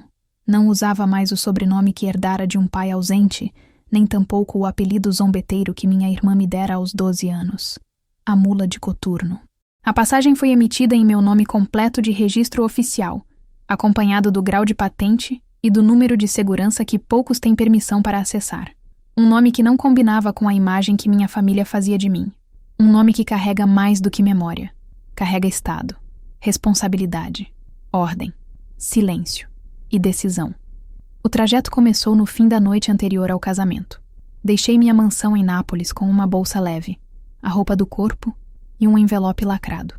Não usava mais o sobrenome que herdara de um pai ausente, nem tampouco o apelido zombeteiro que minha irmã me dera aos 12 anos. A mula de coturno. A passagem foi emitida em meu nome completo de registro oficial, acompanhado do grau de patente e do número de segurança que poucos têm permissão para acessar. Um nome que não combinava com a imagem que minha família fazia de mim. Um nome que carrega mais do que memória. Carrega estado, responsabilidade, ordem, silêncio e decisão. O trajeto começou no fim da noite anterior ao casamento. Deixei minha mansão em Nápoles com uma bolsa leve, a roupa do corpo e um envelope lacrado.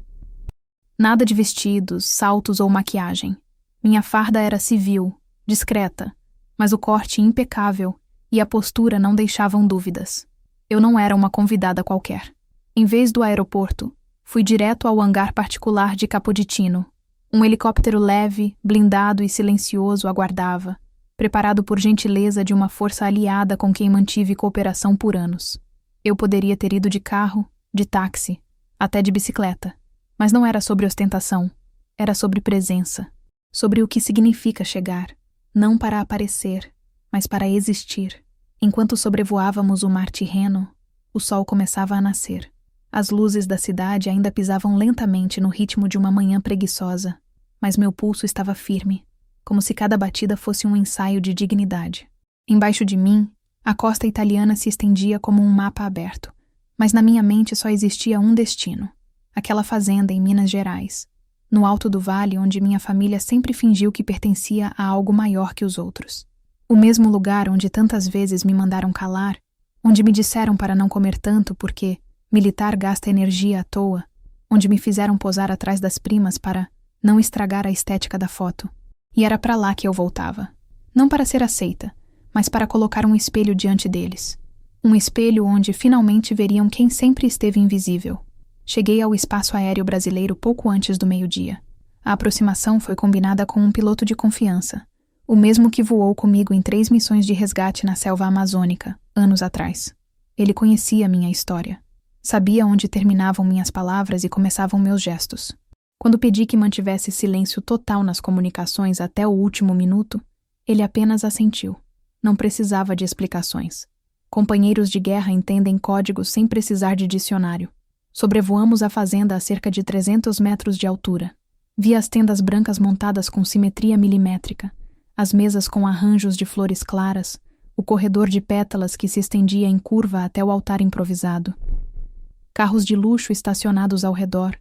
Nada de vestidos, saltos ou maquiagem. Minha farda era civil, discreta, mas o corte impecável e a postura não deixavam dúvidas. Eu não era uma convidada qualquer. Em vez do aeroporto, fui direto ao hangar particular de Capodichino. Um helicóptero leve, blindado e silencioso aguardava, preparado por gentileza de uma força aliada com quem mantive cooperação por anos. Eu poderia ter ido de carro, de táxi, até de bicicleta, mas não era sobre ostentação, era sobre presença, sobre o que significa chegar, não para aparecer, mas para existir. Enquanto sobrevoávamos o mar Tirreno, o sol começava a nascer. As luzes da cidade ainda pisavam lentamente no ritmo de uma manhã preguiçosa, mas meu pulso estava firme, como se cada batida fosse um ensaio de dignidade. Embaixo de mim, a costa italiana se estendia como um mapa aberto, mas na minha mente só existia um destino, aquela fazenda em Minas Gerais, no alto do vale onde minha família sempre fingiu que pertencia a algo maior que os outros. O mesmo lugar onde tantas vezes me mandaram calar, onde me disseram para não comer tanto porque militar gasta energia à toa, onde me fizeram posar atrás das primas para não estragar a estética da foto. E era para lá que eu voltava. Não para ser aceita, mas para colocar um espelho diante deles. Um espelho onde finalmente veriam quem sempre esteve invisível. Cheguei ao espaço aéreo brasileiro pouco antes do meio-dia. A aproximação foi combinada com um piloto de confiança, o mesmo que voou comigo em 3 missões de resgate na selva amazônica, anos atrás. Ele conhecia minha história. Sabia onde terminavam minhas palavras e começavam meus gestos. Quando pedi que mantivesse silêncio total nas comunicações até o último minuto, ele apenas assentiu. Não precisava de explicações. Companheiros de guerra entendem códigos sem precisar de dicionário. Sobrevoamos a fazenda a cerca de 300 metros de altura. Vi as tendas brancas montadas com simetria milimétrica, as mesas com arranjos de flores claras, o corredor de pétalas que se estendia em curva até o altar improvisado. Carros de luxo estacionados ao redor,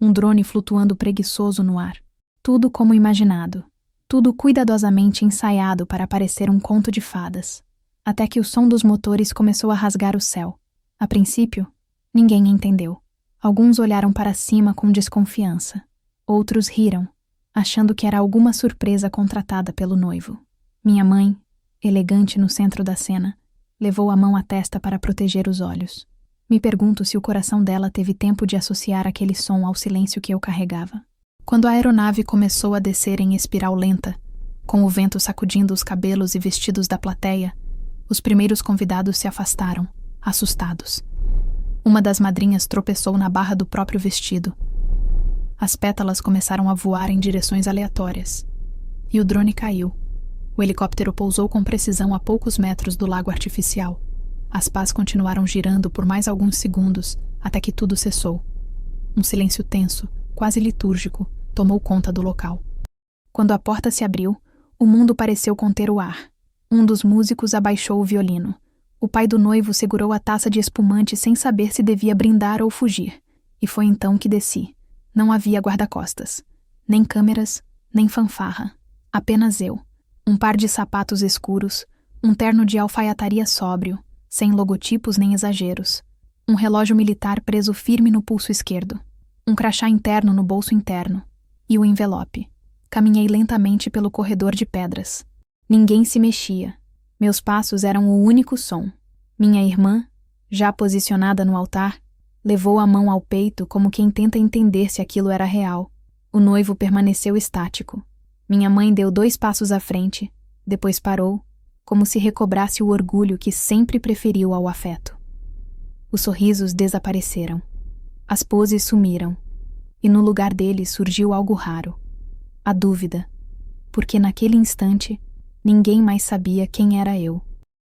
um drone flutuando preguiçoso no ar. Tudo como imaginado, tudo cuidadosamente ensaiado para parecer um conto de fadas, até que o som dos motores começou a rasgar o céu. A princípio, ninguém entendeu. Alguns olharam para cima com desconfiança. Outros riram, achando que era alguma surpresa contratada pelo noivo. Minha mãe, elegante no centro da cena, levou a mão à testa para proteger os olhos. Me pergunto se o coração dela teve tempo de associar aquele som ao silêncio que eu carregava. Quando a aeronave começou a descer em espiral lenta, com o vento sacudindo os cabelos e vestidos da plateia, os primeiros convidados se afastaram, assustados. Uma das madrinhas tropeçou na barra do próprio vestido. As pétalas começaram a voar em direções aleatórias. E o drone caiu. O helicóptero pousou com precisão a poucos metros do lago artificial. As pás continuaram girando por mais alguns segundos, até que tudo cessou. Um silêncio tenso, quase litúrgico, tomou conta do local. Quando a porta se abriu, o mundo pareceu conter o ar. Um dos músicos abaixou o violino. O pai do noivo segurou a taça de espumante sem saber se devia brindar ou fugir, e foi então que desci. Não havia guarda-costas, nem câmeras, nem fanfarra, apenas eu, um par de sapatos escuros, um terno de alfaiataria sóbrio, sem logotipos nem exageros, um relógio militar preso firme no pulso esquerdo, um crachá interno no bolso interno, e o envelope. Caminhei lentamente pelo corredor de pedras. Ninguém se mexia. Meus passos eram o único som. Minha irmã, já posicionada no altar, levou a mão ao peito como quem tenta entender se aquilo era real. O noivo permaneceu estático. Minha mãe deu 2 passos à frente, depois parou, como se recobrasse o orgulho que sempre preferiu ao afeto. Os sorrisos desapareceram. As poses sumiram. E no lugar deles surgiu algo raro. A dúvida. Porque naquele instante, ninguém mais sabia quem era eu.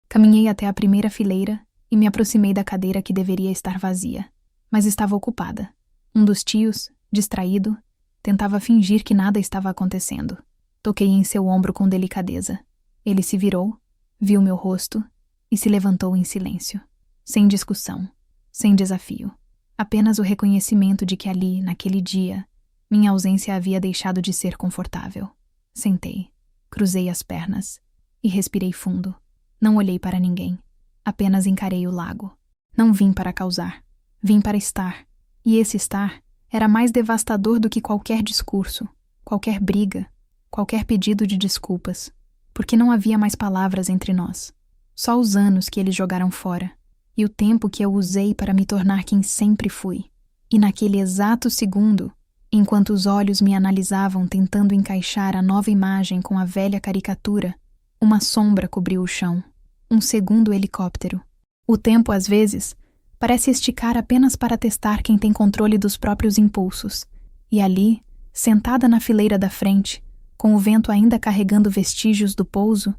Caminhei até a primeira fileira e me aproximei da cadeira que deveria estar vazia, mas estava ocupada. Um dos tios, distraído, tentava fingir que nada estava acontecendo. Toquei em seu ombro com delicadeza. Ele se virou, viu meu rosto e se levantou em silêncio. Sem discussão, sem desafio. Apenas o reconhecimento de que ali, naquele dia, minha ausência havia deixado de ser confortável. Sentei, cruzei as pernas e respirei fundo. Não olhei para ninguém. Apenas encarei o lago. Não vim para causar. Vim para estar. E esse estar era mais devastador do que qualquer discurso, qualquer briga, qualquer pedido de desculpas, porque não havia mais palavras entre nós. Só os anos que eles jogaram fora, e o tempo que eu usei para me tornar quem sempre fui. E naquele exato segundo, enquanto os olhos me analisavam tentando encaixar a nova imagem com a velha caricatura, uma sombra cobriu o chão. Um segundo helicóptero. O tempo, às vezes, parece esticar apenas para testar quem tem controle dos próprios impulsos. E ali, sentada na fileira da frente, com o vento ainda carregando vestígios do pouso,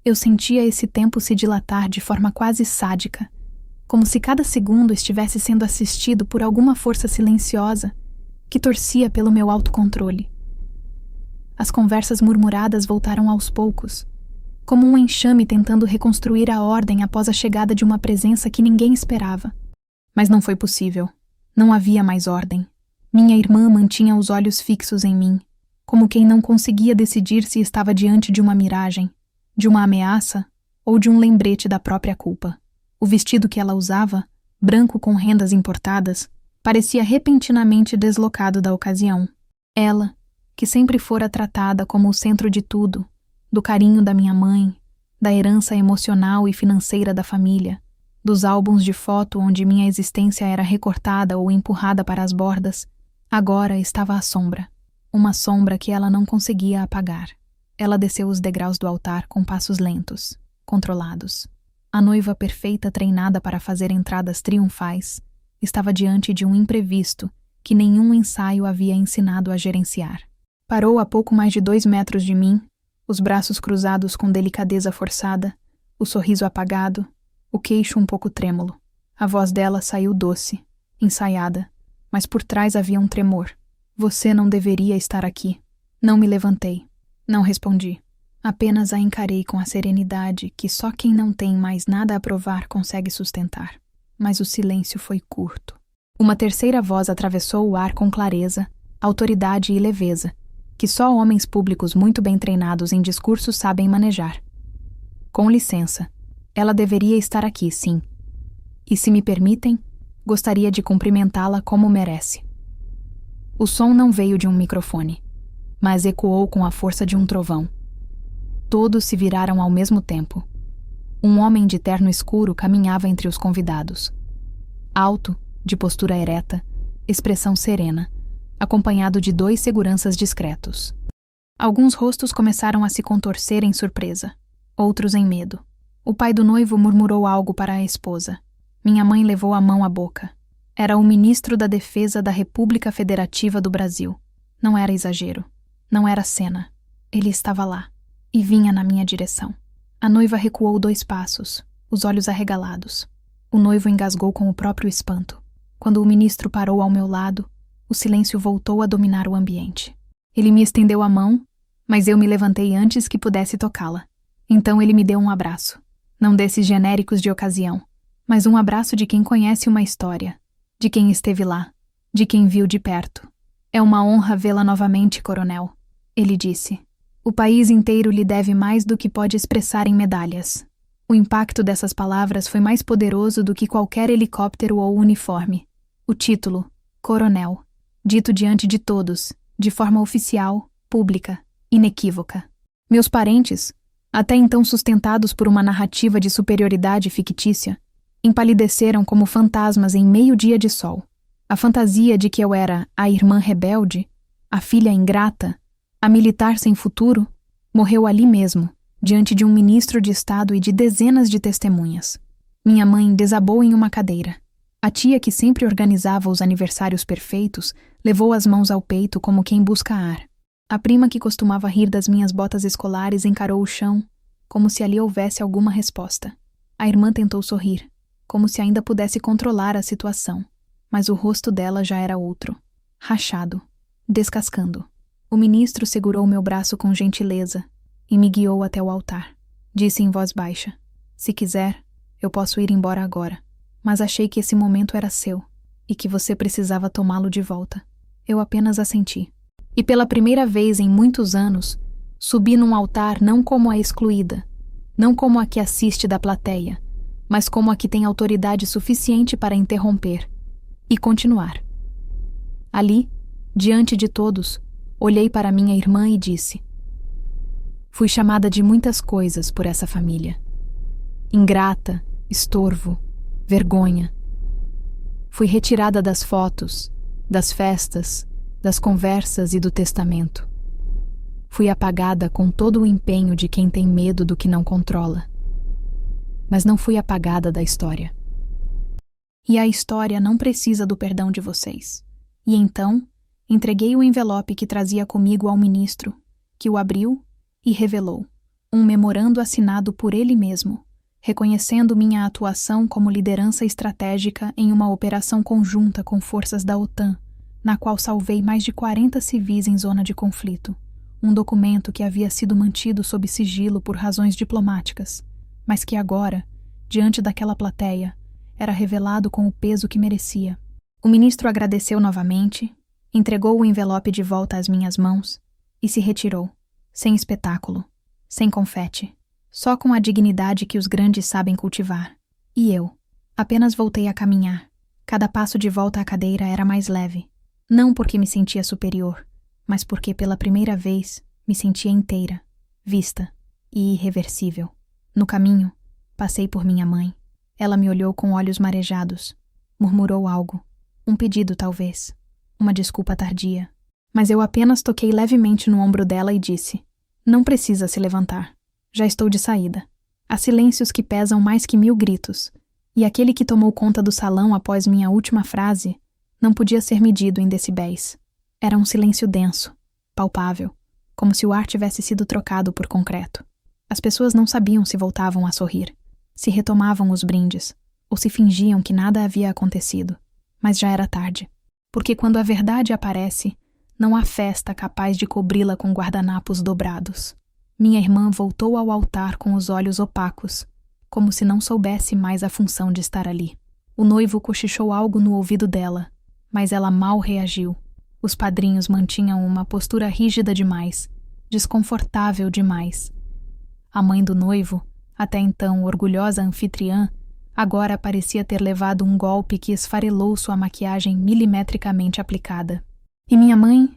eu sentia esse tempo se dilatar de forma quase sádica, como se cada segundo estivesse sendo assistido por alguma força silenciosa que torcia pelo meu autocontrole. As conversas murmuradas voltaram aos poucos, como um enxame tentando reconstruir a ordem após a chegada de uma presença que ninguém esperava. Mas não foi possível. Não havia mais ordem. Minha irmã mantinha os olhos fixos em mim, como quem não conseguia decidir se estava diante de uma miragem, de uma ameaça ou de um lembrete da própria culpa. O vestido que ela usava, branco com rendas importadas, parecia repentinamente deslocado da ocasião. Ela, que sempre fora tratada como o centro de tudo, do carinho da minha mãe, da herança emocional e financeira da família, dos álbuns de foto onde minha existência era recortada ou empurrada para as bordas, agora estava à sombra. Uma sombra que ela não conseguia apagar. Ela desceu os degraus do altar com passos lentos, controlados. A noiva perfeita treinada para fazer entradas triunfais estava diante de um imprevisto que nenhum ensaio havia ensinado a gerenciar. Parou a pouco mais de 2 metros de mim, os braços cruzados com delicadeza forçada, o sorriso apagado, o queixo um pouco trêmulo. A voz dela saiu doce, ensaiada, mas por trás havia um tremor. Você não deveria estar aqui. Não me levantei. Não respondi. Apenas a encarei com a serenidade que só quem não tem mais nada a provar consegue sustentar. Mas o silêncio foi curto. Uma terceira voz atravessou o ar com clareza, autoridade e leveza, que só homens públicos muito bem treinados em discursos sabem manejar. Com licença, ela deveria estar aqui, sim. E se me permitem, gostaria de cumprimentá-la como merece. O som não veio de um microfone, mas ecoou com a força de um trovão. Todos se viraram ao mesmo tempo. Um homem de terno escuro caminhava entre os convidados. Alto, de postura ereta, expressão serena, acompanhado de 2 seguranças discretos. Alguns rostos começaram a se contorcer em surpresa, outros em medo. O pai do noivo murmurou algo para a esposa. Minha mãe levou a mão à boca. Era o ministro da Defesa da República Federativa do Brasil. Não era exagero. Não era cena. Ele estava lá. E vinha na minha direção. A noiva recuou 2 passos, os olhos arregalados. O noivo engasgou com o próprio espanto. Quando o ministro parou ao meu lado, o silêncio voltou a dominar o ambiente. Ele me estendeu a mão, mas eu me levantei antes que pudesse tocá-la. Então ele me deu um abraço. Não desses genéricos de ocasião, mas um abraço de quem conhece uma história, de quem esteve lá, de quem viu de perto. É uma honra vê-la novamente, coronel, ele disse. O país inteiro lhe deve mais do que pode expressar em medalhas. O impacto dessas palavras foi mais poderoso do que qualquer helicóptero ou uniforme. O título, coronel, dito diante de todos, de forma oficial, pública, inequívoca. Meus parentes, até então sustentados por uma narrativa de superioridade fictícia, empalideceram como fantasmas em meio-dia de sol. A fantasia de que eu era a irmã rebelde, a filha ingrata, a militar sem futuro, morreu ali mesmo, diante de um ministro de Estado e de dezenas de testemunhas. Minha mãe desabou em uma cadeira. A tia que sempre organizava os aniversários perfeitos levou as mãos ao peito como quem busca ar. A prima que costumava rir das minhas botas escolares encarou o chão, como se ali houvesse alguma resposta. A irmã tentou sorrir, como se ainda pudesse controlar a situação, mas o rosto dela já era outro, rachado, descascando. O ministro segurou meu braço com gentileza e me guiou até o altar. Disse em voz baixa: "Se quiser, eu posso ir embora agora, mas achei que esse momento era seu e que você precisava tomá-lo de volta." Eu apenas assenti. E pela primeira vez em muitos anos, subi num altar não como a excluída, não como a que assiste da plateia, mas como a que tem autoridade suficiente para interromper e continuar. Ali, diante de todos, olhei para minha irmã e disse: "Fui chamada de muitas coisas por essa família. Ingrata, estorvo, vergonha. Fui retirada das fotos, das festas, das conversas e do testamento. Fui apagada com todo o empenho de quem tem medo do que não controla. Mas não fui apagada da história. E a história não precisa do perdão de vocês." E então, entreguei o envelope que trazia comigo ao ministro, que o abriu e revelou um memorando assinado por ele mesmo, reconhecendo minha atuação como liderança estratégica em uma operação conjunta com forças da OTAN, na qual salvei mais de 40 civis em zona de conflito. Um documento que havia sido mantido sob sigilo por razões diplomáticas, mas que agora, diante daquela plateia, era revelado com o peso que merecia. O ministro agradeceu novamente, entregou o envelope de volta às minhas mãos e se retirou, sem espetáculo, sem confete, só com a dignidade que os grandes sabem cultivar. E eu apenas voltei a caminhar. Cada passo de volta à cadeira era mais leve, não porque me sentia superior, mas porque pela primeira vez me sentia inteira, vista e irreversível. No caminho, passei por minha mãe. Ela me olhou com olhos marejados, murmurou algo, um pedido talvez, uma desculpa tardia. Mas eu apenas toquei levemente no ombro dela e disse: "Não precisa se levantar. Já estou de saída." Há silêncios que pesam mais que 1000 gritos, e aquele que tomou conta do salão após minha última frase não podia ser medido em decibéis. Era um silêncio denso, palpável, como se o ar tivesse sido trocado por concreto. As pessoas não sabiam se voltavam a sorrir, se retomavam os brindes, ou se fingiam que nada havia acontecido. Mas já era tarde, porque quando a verdade aparece, não há festa capaz de cobri-la com guardanapos dobrados. Minha irmã voltou ao altar com os olhos opacos, como se não soubesse mais a função de estar ali. O noivo cochichou algo no ouvido dela, mas ela mal reagiu. Os padrinhos mantinham uma postura rígida demais, desconfortável demais. A mãe do noivo, até então orgulhosa anfitriã, agora parecia ter levado um golpe que esfarelou sua maquiagem milimetricamente aplicada. E minha mãe?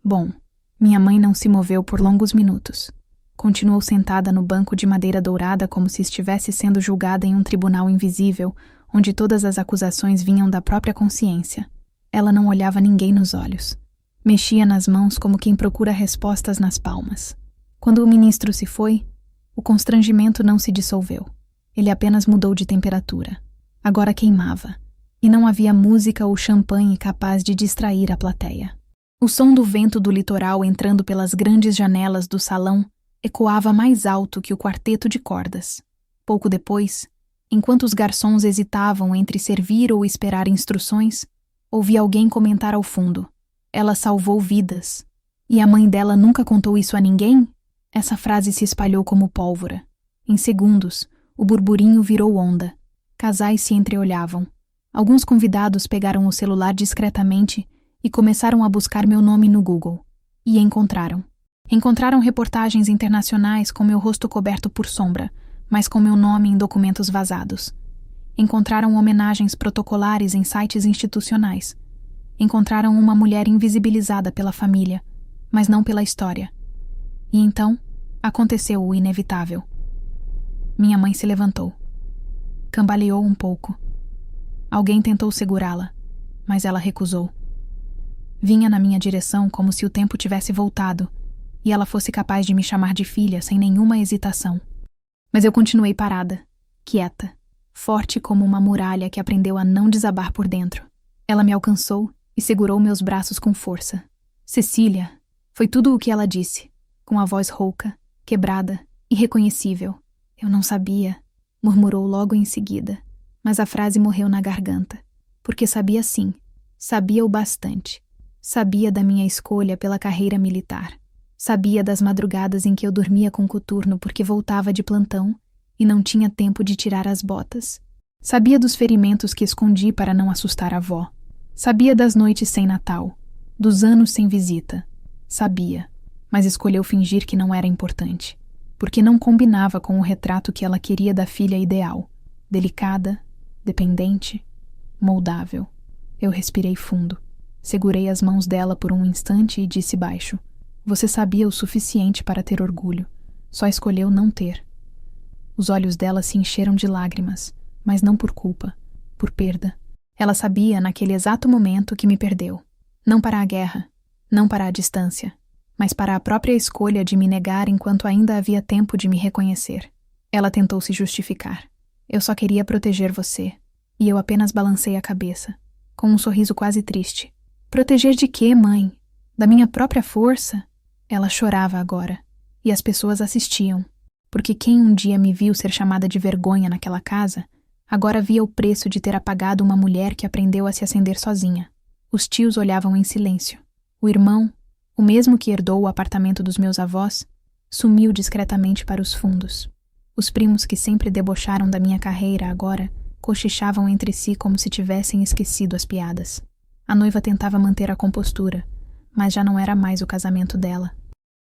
Bom, minha mãe não se moveu por longos minutos. Continuou sentada no banco de madeira dourada como se estivesse sendo julgada em um tribunal invisível, onde todas as acusações vinham da própria consciência. Ela não olhava ninguém nos olhos. Mexia nas mãos como quem procura respostas nas palmas. Quando o ministro se foi, o constrangimento não se dissolveu. Ele apenas mudou de temperatura. Agora queimava, e não havia música ou champanhe capaz de distrair a plateia. O som do vento do litoral entrando pelas grandes janelas do salão ecoava mais alto que o quarteto de cordas. Pouco depois, enquanto os garçons hesitavam entre servir ou esperar instruções, ouvi alguém comentar ao fundo: "Ela salvou vidas. E a mãe dela nunca contou isso a ninguém?" Essa frase se espalhou como pólvora. Em segundos, O burburinho virou onda. Casais se entreolhavam. Alguns convidados pegaram o celular discretamente e começaram a buscar meu nome no Google. E encontraram. Encontraram reportagens internacionais com meu rosto coberto por sombra, mas com meu nome em documentos vazados. Encontraram homenagens protocolares em sites institucionais. Encontraram uma mulher invisibilizada pela família, mas não pela história. E então, aconteceu o inevitável. Minha mãe se levantou. Cambaleou um pouco. Alguém tentou segurá-la, mas ela recusou. Vinha na minha direção como se o tempo tivesse voltado e ela fosse capaz de me chamar de filha sem nenhuma hesitação. Mas eu continuei parada, quieta, forte como uma muralha que aprendeu a não desabar por dentro. Ela me alcançou e segurou meus braços com força. Cecília, foi tudo o que ela disse, com a voz rouca, quebrada, irreconhecível. Eu não sabia, murmurou logo em seguida, mas a frase morreu na garganta, porque sabia sim, sabia o bastante. Sabia da minha escolha pela carreira militar. Sabia das madrugadas em que eu dormia com coturno porque voltava de plantão e não tinha tempo de tirar as botas. Sabia dos ferimentos que escondi para não assustar a avó. Sabia das noites sem Natal, dos anos sem visita. Sabia, mas escolheu fingir que não era importante, porque não combinava com o retrato que ela queria da filha ideal, delicada, dependente, moldável. Eu respirei fundo. Segurei as mãos dela por um instante e disse baixo: "Você sabia o suficiente para ter orgulho. Só escolheu não ter." Os olhos dela se encheram de lágrimas, mas não por culpa, por perda. Ela sabia, naquele exato momento, que me perdeu. Não para a guerra, não para a distância, mas para a própria escolha de me negar enquanto ainda havia tempo de me reconhecer. Ela tentou se justificar. "Eu só queria proteger você." E eu apenas balancei a cabeça, com um sorriso quase triste. "Proteger de quê, mãe? Da minha própria força?" Ela chorava agora, e as pessoas assistiam, porque quem um dia me viu ser chamada de vergonha naquela casa, agora via o preço de ter apagado uma mulher que aprendeu a se acender sozinha. Os tios olhavam em silêncio. O irmão, o mesmo que herdou o apartamento dos meus avós, sumiu discretamente para os fundos. Os primos que sempre debocharam da minha carreira agora cochichavam entre si como se tivessem esquecido as piadas. A noiva tentava manter a compostura, mas já não era mais o casamento dela.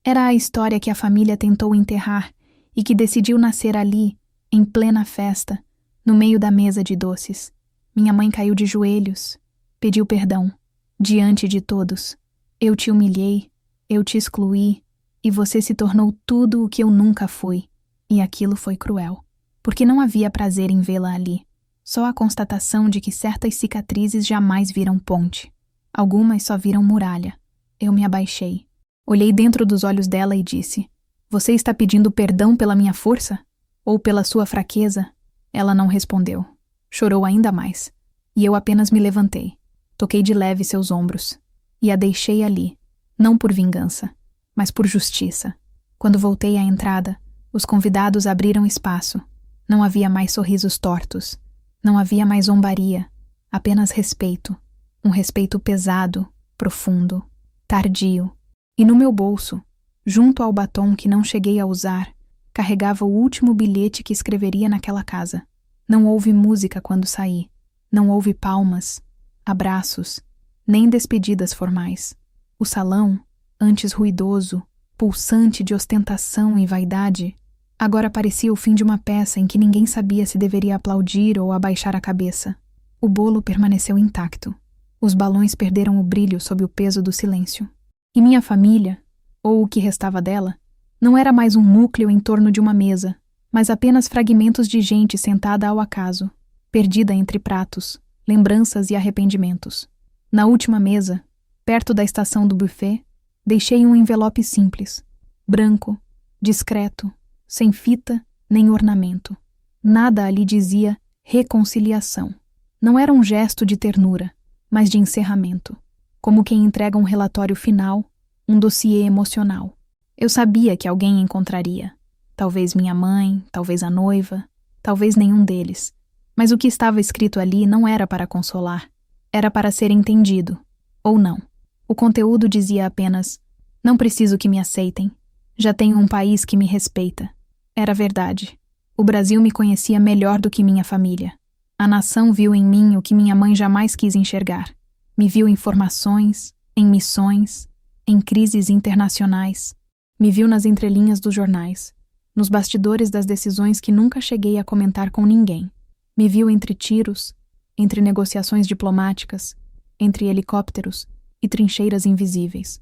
Era a história que a família tentou enterrar e que decidiu nascer ali, em plena festa, no meio da mesa de doces. Minha mãe caiu de joelhos, pediu perdão, diante de todos. "Eu te humilhei, eu te excluí, e você se tornou tudo o que eu nunca fui." E aquilo foi cruel, porque não havia prazer em vê-la ali. Só a constatação de que certas cicatrizes jamais viram ponte. Algumas só viram muralha. Eu me abaixei. Olhei dentro dos olhos dela e disse: "Você está pedindo perdão pela minha força? Ou pela sua fraqueza?" Ela não respondeu. Chorou ainda mais. E eu apenas me levantei. Toquei de leve seus ombros. E a deixei ali, não por vingança, mas por justiça. Quando voltei à entrada, os convidados abriram espaço. Não havia mais sorrisos tortos. Não havia mais zombaria. Apenas respeito. Um respeito pesado, profundo, tardio. E no meu bolso, junto ao batom que não cheguei a usar, carregava o último bilhete que escreveria naquela casa. Não houve música quando saí. Não houve palmas, abraços, nem despedidas formais. O salão, antes ruidoso, pulsante de ostentação e vaidade, agora parecia o fim de uma peça em que ninguém sabia se deveria aplaudir ou abaixar a cabeça. O bolo permaneceu intacto. Os balões perderam o brilho sob o peso do silêncio. E minha família, ou o que restava dela, não era mais um núcleo em torno de uma mesa, mas apenas fragmentos de gente sentada ao acaso, perdida entre pratos, lembranças e arrependimentos. Na última mesa, perto da estação do buffet, deixei um envelope simples, branco, discreto, sem fita nem ornamento. Nada ali dizia reconciliação. Não era um gesto de ternura, mas de encerramento, como quem entrega um relatório final, um dossiê emocional. Eu sabia que alguém encontraria. Talvez minha mãe, talvez a noiva, talvez nenhum deles. Mas o que estava escrito ali não era para consolar. Era para ser entendido. Ou não. O conteúdo dizia apenas: "Não preciso que me aceitem. Já tenho um país que me respeita." Era verdade. O Brasil me conhecia melhor do que minha família. A nação viu em mim o que minha mãe jamais quis enxergar. Me viu em formações, em missões, em crises internacionais. Me viu nas entrelinhas dos jornais, nos bastidores das decisões que nunca cheguei a comentar com ninguém. Me viu entre tiros, entre negociações diplomáticas, entre helicópteros e trincheiras invisíveis.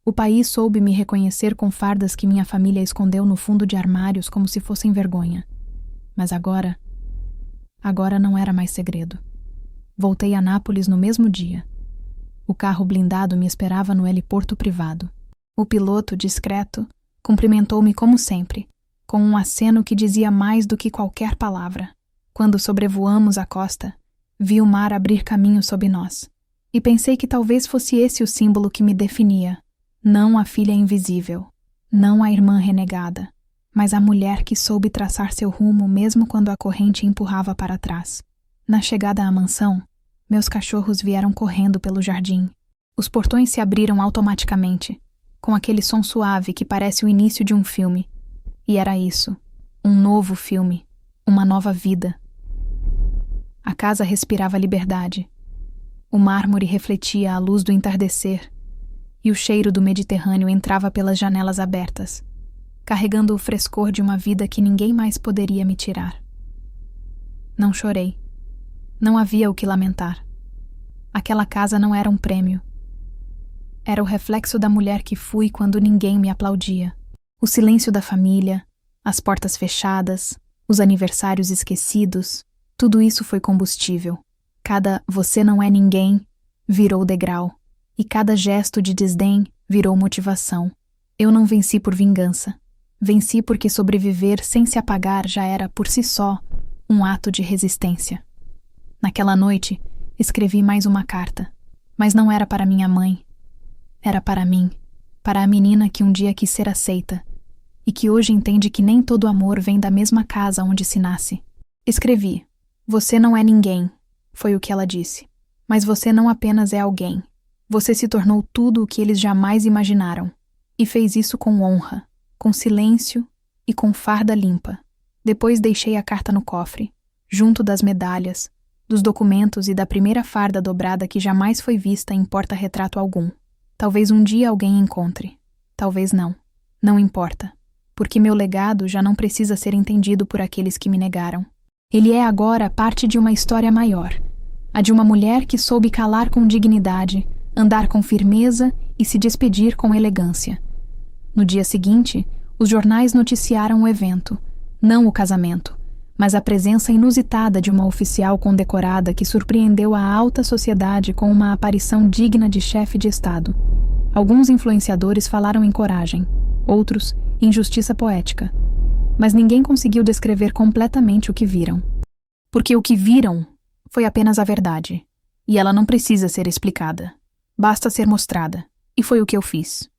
O país soube me reconhecer com fardas que minha família escondeu no fundo de armários como se fossem vergonha. Mas agora não era mais segredo. Voltei a Nápoles no mesmo dia. O carro blindado me esperava no heliporto privado. O piloto, discreto, cumprimentou-me como sempre, com um aceno que dizia mais do que qualquer palavra. Quando sobrevoamos a costa, vi o mar abrir caminho sob nós, e pensei que talvez fosse esse o símbolo que me definia. Não a filha invisível, não a irmã renegada, mas a mulher que soube traçar seu rumo mesmo quando a corrente empurrava para trás. Na chegada à mansão, meus cachorros vieram correndo pelo jardim. Os portões se abriram automaticamente, com aquele som suave que parece o início de um filme. E era isso, um novo filme, uma nova vida. A casa respirava liberdade. O mármore refletia a luz do entardecer, e o cheiro do Mediterrâneo entrava pelas janelas abertas, carregando o frescor de uma vida que ninguém mais poderia me tirar. Não chorei. Não havia o que lamentar. Aquela casa não era um prêmio. Era o reflexo da mulher que fui quando ninguém me aplaudia. O silêncio da família, as portas fechadas, os aniversários esquecidos, tudo isso foi combustível. Cada "você não é ninguém" virou degrau, e cada gesto de desdém virou motivação. Eu não venci por vingança. Venci porque sobreviver sem se apagar já era, por si só, um ato de resistência. Naquela noite, escrevi mais uma carta, mas não era para minha mãe. Era para mim, para a menina que um dia quis ser aceita, e que hoje entende que nem todo amor vem da mesma casa onde se nasce. Escrevi: "Você não é ninguém", foi o que ela disse. Mas você não apenas é alguém. Você se tornou tudo o que eles jamais imaginaram. E fez isso com honra, com silêncio e com farda limpa. Depois deixei a carta no cofre, junto das medalhas, dos documentos e da primeira farda dobrada que jamais foi vista em porta-retrato algum. Talvez um dia alguém encontre. Talvez não. Não importa. Porque meu legado já não precisa ser entendido por aqueles que me negaram. Ele é agora parte de uma história maior. A de uma mulher que soube calar com dignidade, andar com firmeza e se despedir com elegância. No dia seguinte, os jornais noticiaram o evento, não o casamento, mas a presença inusitada de uma oficial condecorada que surpreendeu a alta sociedade com uma aparição digna de chefe de Estado. Alguns influenciadores falaram em coragem, outros em justiça poética, mas ninguém conseguiu descrever completamente o que viram. Porque o que viram foi apenas a verdade, e ela não precisa ser explicada. Basta ser mostrada, e foi o que eu fiz.